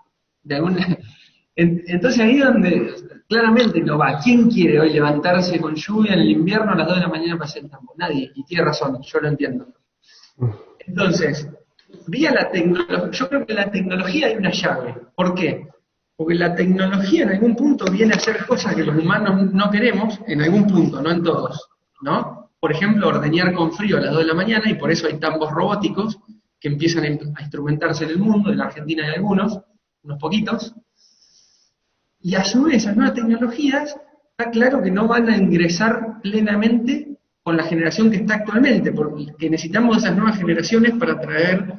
G: Entonces ahí es donde claramente no va. ¿Quién quiere hoy levantarse con lluvia en el invierno a las 2 de la mañana para hacer el tambo? Nadie, y tiene razón, yo lo entiendo. Entonces, vía la tecnología, yo creo que la tecnología hay una llave. ¿Por qué? Porque la tecnología en algún punto viene a hacer cosas que los humanos no queremos, en algún punto, no en todos, ¿no? Por ejemplo, ordeñar con frío a las 2 de la mañana, y por eso hay tambos robóticos que empiezan a instrumentarse en el mundo, en la Argentina hay algunos, unos poquitos, y a su vez esas nuevas tecnologías, está claro que no van a ingresar plenamente con la generación que está actualmente, porque necesitamos esas nuevas generaciones para traer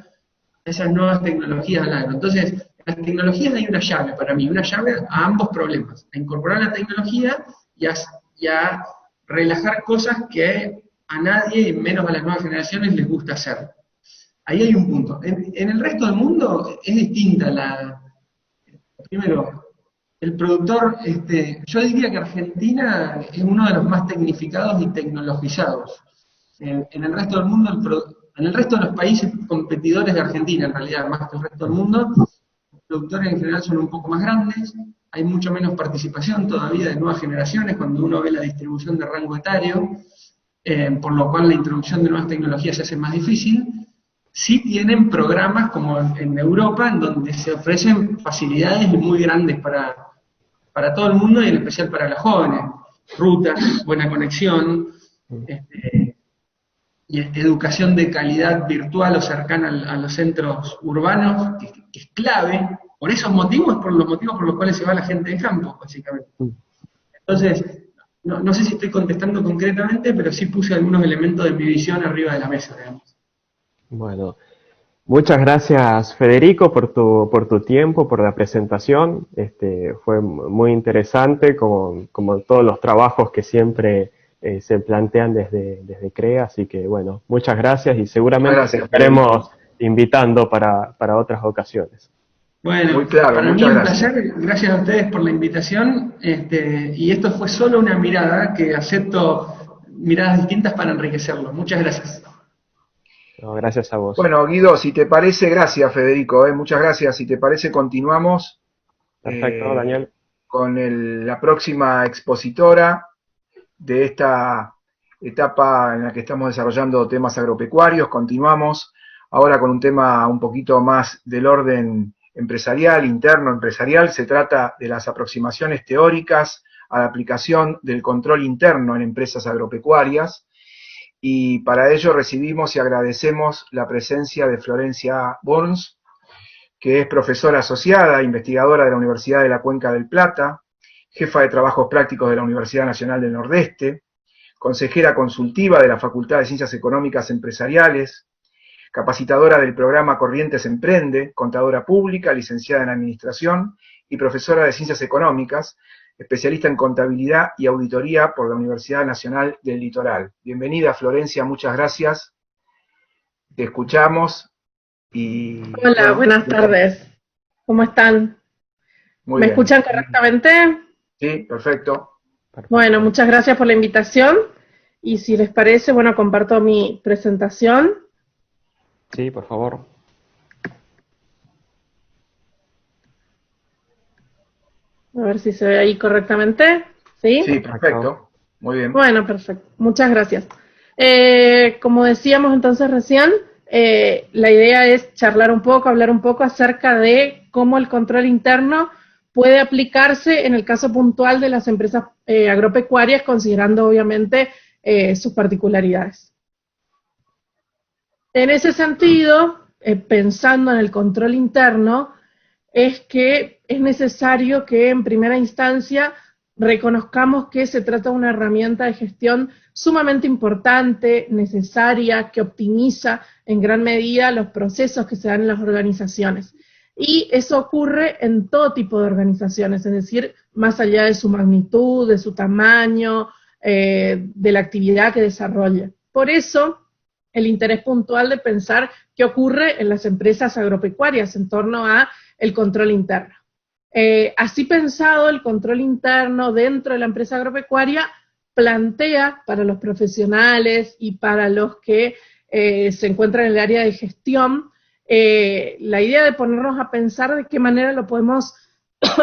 G: esas nuevas tecnologías al agro. Entonces, las tecnologías hay una llave para mí, una llave a ambos problemas, a incorporar la tecnología y a relajar cosas que a nadie, y menos a las nuevas generaciones, les gusta hacer. Ahí hay un punto. En el resto del mundo es distinta primero, el productor, yo diría que Argentina es uno de los más tecnificados y tecnologizados. En el resto del mundo, en el resto de los países competidores de Argentina, en realidad, más que el resto del mundo, los productores en general son un poco más grandes, hay mucho menos participación todavía de nuevas generaciones cuando uno ve la distribución de rango etario, por lo cual la introducción de nuevas tecnologías se hace más difícil. Sí tienen programas como en Europa, en donde se ofrecen facilidades muy grandes para todo el mundo y en especial para los jóvenes. Rutas, buena conexión, y educación de calidad virtual o cercana a los centros urbanos, que es clave. Por esos motivos, por los motivos por los cuales se va la gente de campo, básicamente. Entonces, no sé si estoy contestando concretamente, pero sí puse algunos elementos de mi visión arriba de la mesa, digamos.
D: Bueno, muchas gracias Federico por tu tiempo, por la presentación. Fue muy interesante, como todos los trabajos que siempre se plantean desde CREA, así que bueno, muchas gracias y seguramente te estaremos invitando para otras ocasiones.
G: Bueno,
F: muy claro,
G: para mí
F: muchas
G: un
F: gracias.
G: placer, gracias a ustedes por la invitación, y esto fue solo una mirada, que acepto miradas distintas para enriquecerlo. Muchas gracias.
D: No, gracias a vos.
F: Bueno, Guido, si te parece, gracias Federico, muchas gracias. Si te parece, continuamos
D: Perfecto, Daniel.
F: con la próxima expositora de esta etapa en la que estamos desarrollando temas agropecuarios. Continuamos ahora con un tema un poquito más del orden empresarial, interno empresarial. Se trata de las aproximaciones teóricas a la aplicación del control interno en empresas agropecuarias. Y para ello recibimos y agradecemos la presencia de Florencia Burns, que es profesora asociada, investigadora de la Universidad de la Cuenca del Plata, jefa de trabajos prácticos de la Universidad Nacional del Nordeste, consejera consultiva de la Facultad de Ciencias Económicas Empresariales, capacitadora del programa Corrientes Emprende, contadora pública, licenciada en Administración y profesora de Ciencias Económicas, especialista en contabilidad y auditoría por la Universidad Nacional del Litoral. Bienvenida, Florencia, muchas gracias. Te escuchamos y...
H: Hola, buenas tardes. ¿Cómo están?
F: Muy
H: ¿Me
F: bien.
H: escuchan correctamente?
F: Sí, perfecto.
H: Bueno, muchas gracias por la invitación. Y si les parece, bueno, comparto mi presentación.
D: Sí, por favor.
H: A ver si se ve ahí correctamente. ¿Sí?
F: Sí, perfecto. Muy bien.
H: Bueno, perfecto. Muchas gracias. Como decíamos entonces recién, la idea es charlar un poco, hablar un poco acerca de cómo el control interno puede aplicarse en el caso puntual de las empresas agropecuarias, considerando obviamente sus particularidades. En ese sentido, pensando en el control interno, es que es necesario que en primera instancia reconozcamos que se trata de una herramienta de gestión sumamente importante, necesaria, que optimiza en gran medida los procesos que se dan en las organizaciones. Y eso ocurre en todo tipo de organizaciones, es decir, más allá de su magnitud, de su tamaño, de la actividad que desarrolla. Por eso, el interés puntual de pensar qué ocurre en las empresas agropecuarias en torno a el control interno. Así pensado, el control interno dentro de la empresa agropecuaria plantea para los profesionales y para los que se encuentran en el área de gestión, la idea de ponernos a pensar de qué manera lo podemos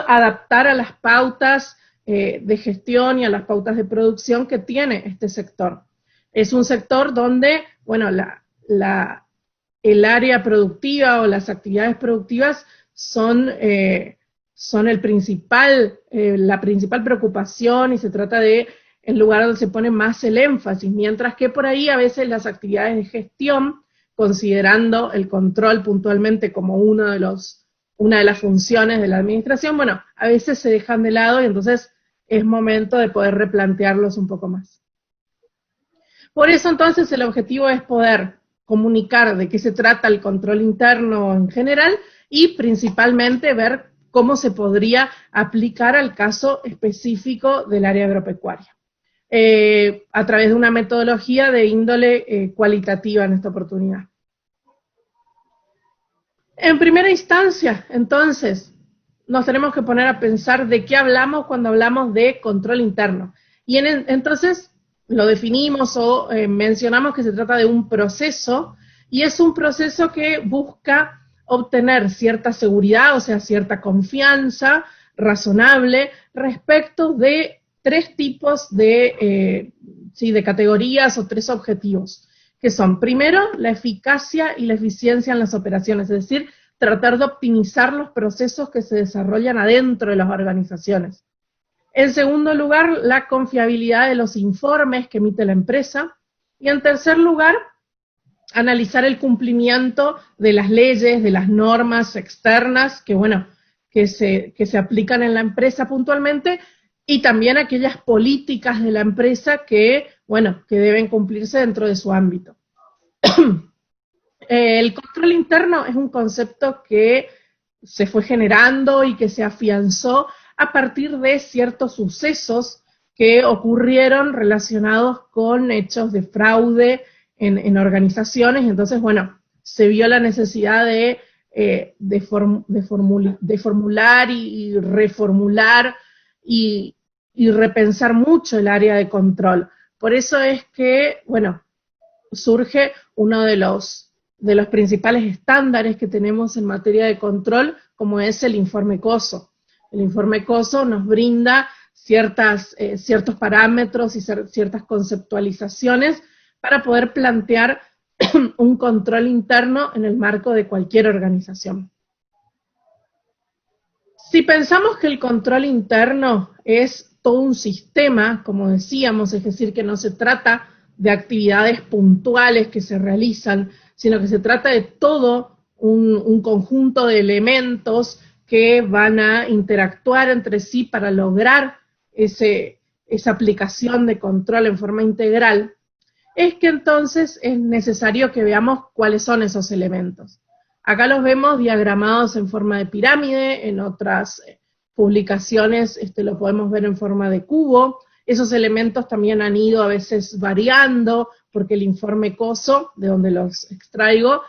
H: adaptar a las pautas de gestión y a las pautas de producción que tiene este sector. Es un sector donde, bueno, el área productiva o las actividades productivas son la principal preocupación y se trata de el lugar donde se pone más el énfasis, mientras que por ahí a veces las actividades de gestión, considerando el control puntualmente como una de las funciones de la administración, bueno, a veces se dejan de lado y entonces es momento de poder replantearlos un poco más. Por eso entonces el objetivo es poder comunicar de qué se trata el control interno en general y principalmente ver cómo se podría aplicar al caso específico del área agropecuaria, a través de una metodología de índole cualitativa en esta oportunidad. En primera instancia, entonces, nos tenemos que poner a pensar de qué hablamos cuando hablamos de control interno. Y entonces lo definimos o mencionamos que se trata de un proceso, y es un proceso que busca obtener cierta seguridad, o sea, cierta confianza razonable respecto de tres tipos de categorías o tres objetivos, que son, primero, la eficacia y la eficiencia en las operaciones, es decir, tratar de optimizar los procesos que se desarrollan adentro de las organizaciones. En segundo lugar, la confiabilidad de los informes que emite la empresa. Y en tercer lugar, analizar el cumplimiento de las leyes, de las normas externas que se aplican en la empresa puntualmente, y también aquellas políticas de la empresa que deben cumplirse dentro de su ámbito. El control interno es un concepto que se fue generando y que se afianzó a partir de ciertos sucesos que ocurrieron relacionados con hechos de fraude en organizaciones. Entonces, se vio la necesidad de formular y reformular y repensar mucho el área de control. Por eso es que, surge uno de los principales estándares que tenemos en materia de control, como es el informe COSO. El informe COSO nos brinda ciertos parámetros y ciertas conceptualizaciones para poder plantear un control interno en el marco de cualquier organización. Si pensamos que el control interno es todo un sistema, como decíamos, es decir, que no se trata de actividades puntuales que se realizan, sino que se trata de todo un conjunto de elementos que van a interactuar entre sí para lograr esa aplicación de control en forma integral, es que entonces es necesario que veamos cuáles son esos elementos. Acá los vemos diagramados en forma de pirámide, en otras publicaciones lo podemos ver en forma de cubo. Esos elementos también han ido a veces variando, porque el informe COSO, de donde los extraigo,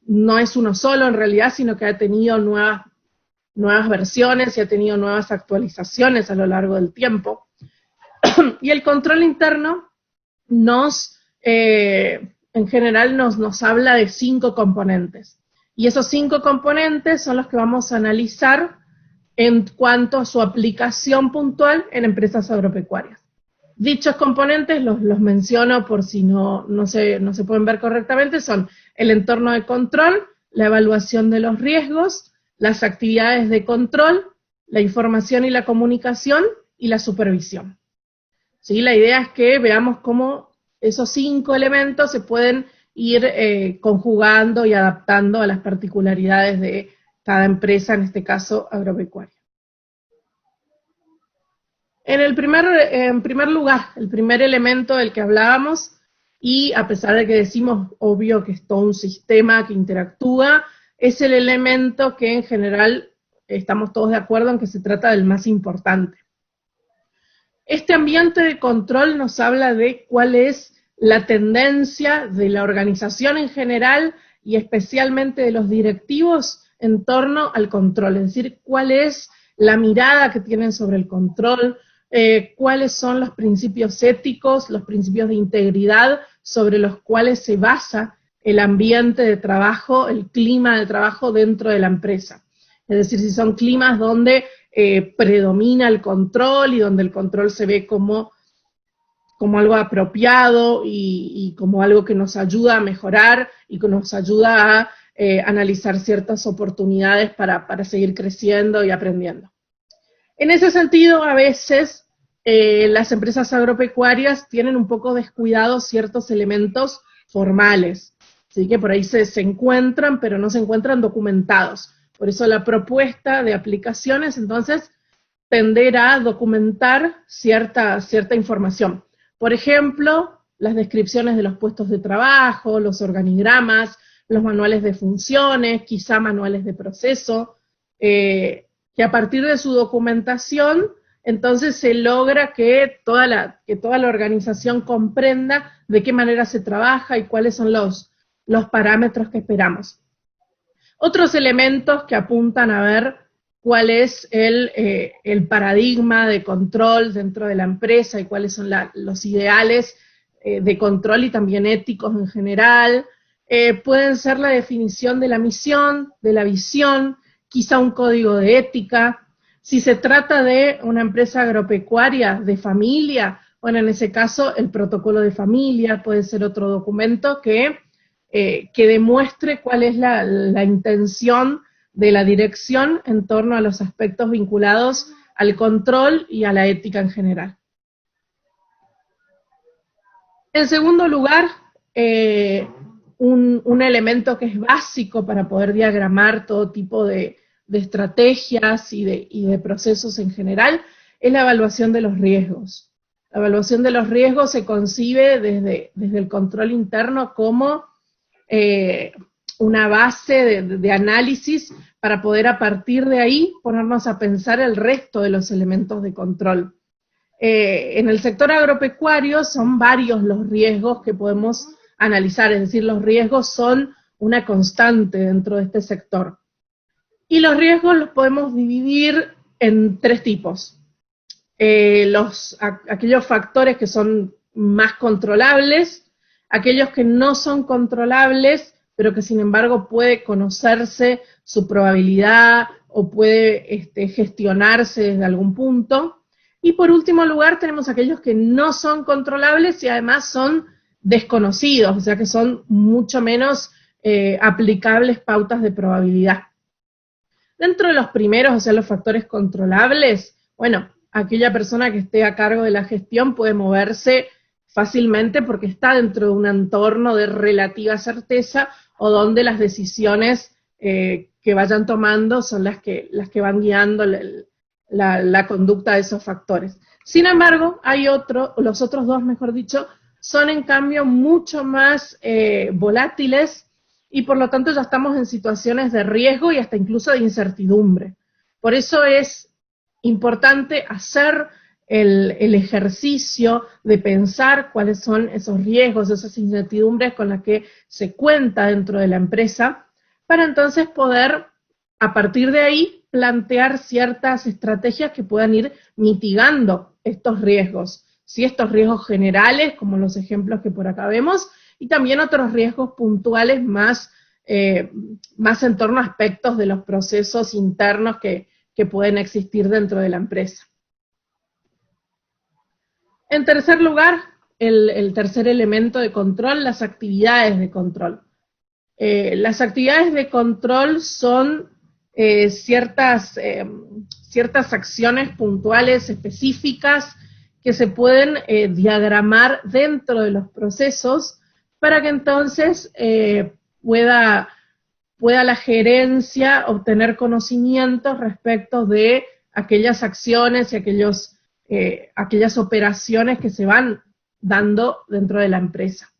H: no es uno solo en realidad, sino que ha tenido nuevas versiones y ha tenido nuevas actualizaciones a lo largo del tiempo. Y el control interno en general nos habla de 5 componentes. Y esos 5 componentes son los que vamos a analizar en cuanto a su aplicación puntual en empresas agropecuarias. Dichos componentes los menciono por si no se pueden ver correctamente: son el entorno de control, la evaluación de los riesgos, las actividades de control, la información y la comunicación y la supervisión. ¿Sí? La idea es que veamos cómo esos 5 elementos se pueden ir conjugando y adaptando a las particularidades de cada empresa, en este caso agropecuaria. En primer lugar, el primer elemento del que hablábamos, y a pesar de que decimos, obvio, que es todo un sistema que interactúa, es el elemento que en general estamos todos de acuerdo en que se trata del más importante. Este ambiente de control nos habla de cuál es la tendencia de la organización en general y especialmente de los directivos en torno al control, es decir, cuál es la mirada que tienen sobre el control, cuáles son los principios éticos, los principios de integridad sobre los cuales se basa el ambiente de trabajo, el clima de trabajo dentro de la empresa. Es decir, si son climas donde predomina el control y donde el control se ve como algo apropiado y como algo que nos ayuda a mejorar y que nos ayuda a analizar ciertas oportunidades para seguir creciendo y aprendiendo. En ese sentido, a veces las empresas agropecuarias tienen un poco descuidados ciertos elementos formales, ¿sí? Que por ahí se encuentran, pero no se encuentran documentados. Por eso la propuesta de aplicaciones, entonces, tender a documentar cierta información. Por ejemplo, las descripciones de los puestos de trabajo, los organigramas, los manuales de funciones, quizá manuales de proceso, que a partir de su documentación, entonces se logra que toda la organización comprenda de qué manera se trabaja y cuáles son los parámetros que esperamos. Otros elementos que apuntan a ver cuál es el paradigma de control dentro de la empresa y cuáles son los ideales de control y también éticos en general, pueden ser la definición de la misión, de la visión, quizá un código de ética. Si se trata de una empresa agropecuaria de familia, bueno, en ese caso el protocolo de familia puede ser otro documento que demuestre cuál es la intención de la dirección en torno a los aspectos vinculados al control y a la ética en general. En segundo lugar, un elemento que es básico para poder diagramar todo tipo de estrategias y de procesos en general es la evaluación de los riesgos. La evaluación de los riesgos se concibe desde el control interno como una base de análisis para poder a partir de ahí ponernos a pensar el resto de los elementos de control. En el sector agropecuario son varios los riesgos que podemos analizar, es decir, los riesgos son una constante dentro de este sector. Y los riesgos los podemos dividir en tres tipos. Aquellos factores que son más controlables, aquellos que no son controlables, pero que sin embargo puede conocerse su probabilidad o puede gestionarse desde algún punto. Y por último lugar tenemos aquellos que no son controlables y además son desconocidos, o sea que son mucho menos aplicables pautas de probabilidad. Dentro de los primeros, o sea, los factores controlables, bueno, aquella persona que esté a cargo de la gestión puede moverse fácilmente porque está dentro de un entorno de relativa certeza o donde las decisiones que vayan tomando son las que van guiando la conducta de esos factores. Sin embargo, los otros dos, mejor dicho, son en cambio mucho más volátiles y por lo tanto ya estamos en situaciones de riesgo y hasta incluso de incertidumbre. Por eso es importante hacer el ejercicio de pensar cuáles son esos riesgos, esas incertidumbres con las que se cuenta dentro de la empresa, para entonces poder, a partir de ahí, plantear ciertas estrategias que puedan ir mitigando estos riesgos. ¿Sí? Estos riesgos generales, como los ejemplos que por acá vemos, y también otros riesgos puntuales más en torno a aspectos de los procesos internos que pueden existir dentro de la empresa. En tercer lugar, el tercer elemento de control, las actividades de control. Las actividades de control son ciertas acciones puntuales específicas que se pueden diagramar dentro de los procesos para que entonces pueda la gerencia obtener conocimientos respecto de aquellas acciones y aquellas operaciones que se van dando dentro de la empresa.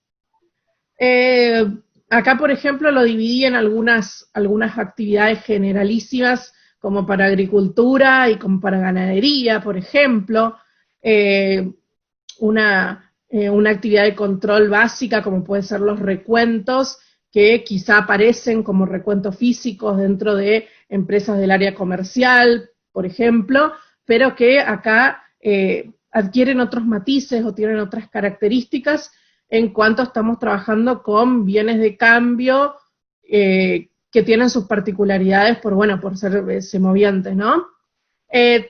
H: Acá, por ejemplo, lo dividí en algunas actividades generalísimas, como para agricultura y como para ganadería, por ejemplo. Una actividad de control básica, como pueden ser los recuentos, que quizá aparecen como recuentos físicos dentro de empresas del área comercial, por ejemplo, pero que acá adquieren otros matices o tienen otras características en cuanto estamos trabajando con bienes de cambio que tienen sus particularidades por ser semovientes, ¿no?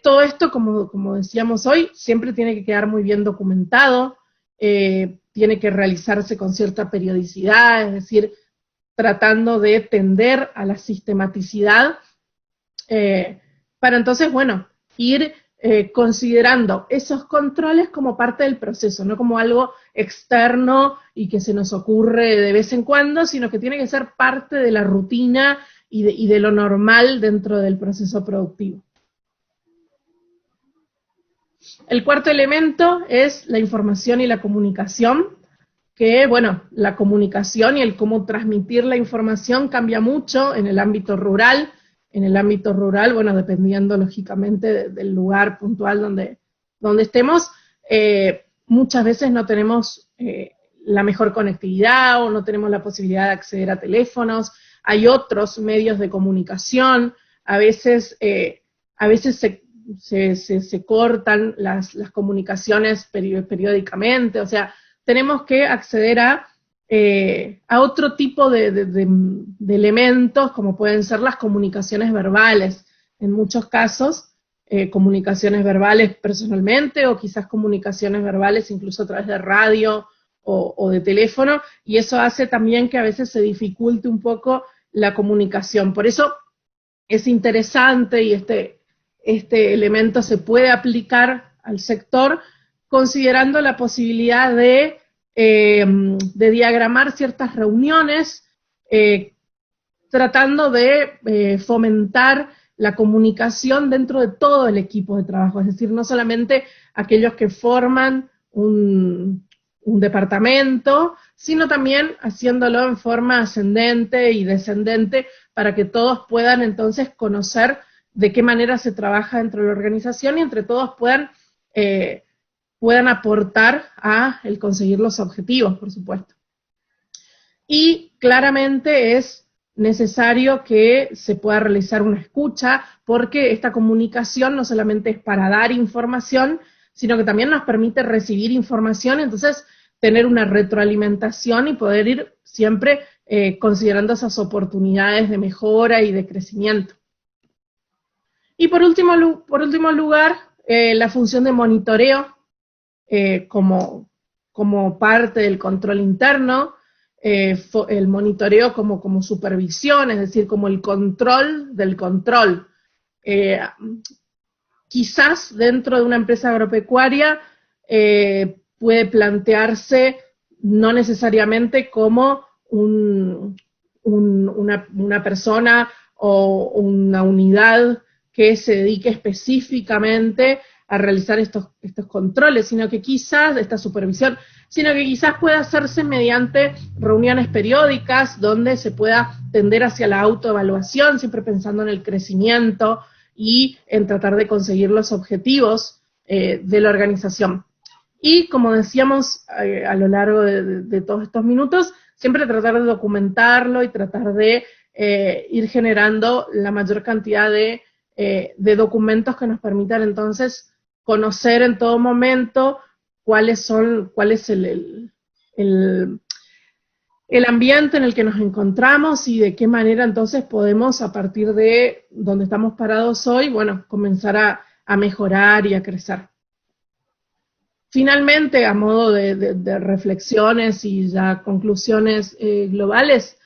H: Todo esto, como decíamos hoy, siempre tiene que quedar muy bien documentado, tiene que realizarse con cierta periodicidad, es decir, tratando de tender a la sistematicidad, para entonces, ir considerando esos controles como parte del proceso, no como algo externo y que se nos ocurre de vez en cuando, sino que tiene que ser parte de la rutina y de lo normal dentro del proceso productivo. El cuarto elemento es la información y la comunicación. que, bueno, la comunicación y el cómo transmitir la información cambia mucho en el ámbito rural. En el ámbito rural, bueno, dependiendo lógicamente del lugar puntual donde estemos, muchas veces no tenemos la mejor conectividad o no tenemos la posibilidad de acceder a teléfonos. Hay otros medios de comunicación, a veces se cortan las comunicaciones periódicamente, o sea, tenemos que acceder a otro tipo de elementos, como pueden ser las comunicaciones verbales, en muchos casos, comunicaciones verbales personalmente, o quizás comunicaciones verbales incluso a través de radio o de teléfono, y eso hace también que a veces se dificulte un poco la comunicación. Por eso es interesante, y este elemento se puede aplicar al sector, considerando la posibilidad de diagramar ciertas reuniones, tratando de fomentar la comunicación dentro de todo el equipo de trabajo, es decir, no solamente aquellos que forman un departamento, sino también haciéndolo en forma ascendente y descendente para que todos puedan entonces conocer de qué manera se trabaja dentro de la organización y entre todos puedan aportar a el conseguir los objetivos, por supuesto. Y claramente es necesario que se pueda realizar una escucha, porque esta comunicación no solamente es para dar información, sino que también nos permite recibir información, entonces tener una retroalimentación y poder ir siempre considerando esas oportunidades de mejora y de crecimiento. Y por último lugar, la función de monitoreo como parte del control interno, el monitoreo como supervisión, es decir, como el control del control. Quizás dentro de una empresa agropecuaria puede plantearse no necesariamente como una persona o una unidad que se dedique específicamente a realizar estos controles, sino que quizás, esta supervisión, sino que quizás pueda hacerse mediante reuniones periódicas donde se pueda tender hacia la autoevaluación, siempre pensando en el crecimiento y en tratar de conseguir los objetivos de la organización. Y como decíamos a lo largo de todos estos minutos, siempre tratar de documentarlo y tratar de ir generando la mayor cantidad de documentos que nos permitan entonces conocer en todo momento cuál es el ambiente en el que nos encontramos y de qué manera entonces podemos, a partir de donde estamos parados hoy, bueno, comenzar a mejorar y a crecer. Finalmente, a modo de reflexiones y ya conclusiones globales,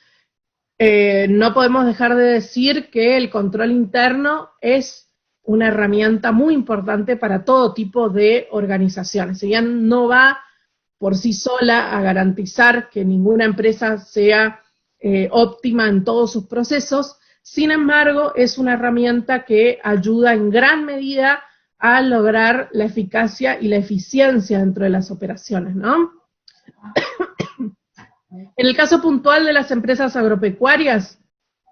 H: no podemos dejar de decir que el control interno es una herramienta muy importante para todo tipo de organizaciones. Si bien no va por sí sola a garantizar que ninguna empresa sea óptima en todos sus procesos, sin embargo, es una herramienta que ayuda en gran medida a lograr la eficacia y la eficiencia dentro de las operaciones, ¿no? En el caso puntual de las empresas agropecuarias,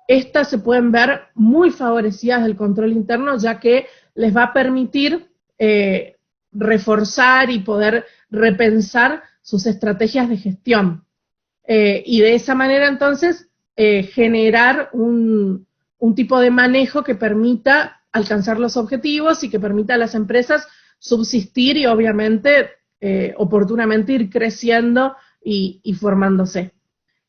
H: estas se pueden ver muy favorecidas del control interno, ya que les va a permitir reforzar y poder repensar sus estrategias de gestión. Y de esa manera, entonces, generar un tipo de manejo que permita alcanzar los objetivos y que permita a las empresas subsistir y, obviamente, oportunamente ir creciendo y formándose.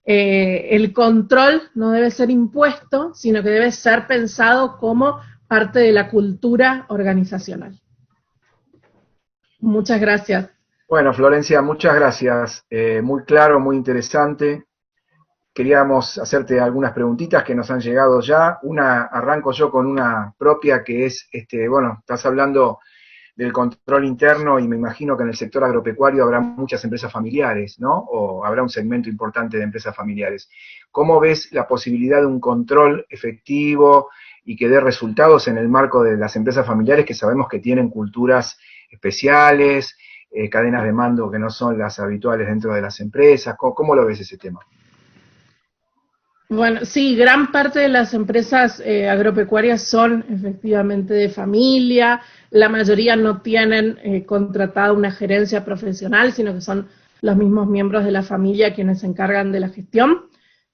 H: El control no debe ser impuesto, sino que debe ser pensado como parte de la cultura organizacional. Muchas gracias.
F: Bueno, Florencia, muchas gracias. Muy claro, muy interesante. Queríamos hacerte algunas preguntitas que nos han llegado ya. Arranco yo con una propia que es, bueno, estás hablando del control interno y me imagino que en el sector agropecuario habrá muchas empresas familiares, ¿no? O habrá un segmento importante de empresas familiares. ¿Cómo ves la posibilidad de un control efectivo y que dé resultados en el marco de las empresas familiares que sabemos que tienen culturas especiales cadenas de mando que no son las habituales dentro de las empresas. ¿Cómo lo ves ese tema?
H: Bueno, sí, gran parte de las empresas agropecuarias son efectivamente de familia, la mayoría no tienen contratada una gerencia profesional, sino que son los mismos miembros de la familia quienes se encargan de la gestión.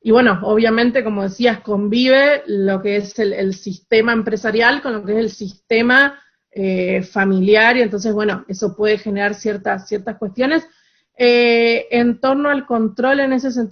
H: Y bueno, obviamente, como decías, convive lo que es el sistema empresarial con lo que es el sistema familiar, y entonces, bueno, eso puede generar ciertas cuestiones. En torno al control en ese sentido,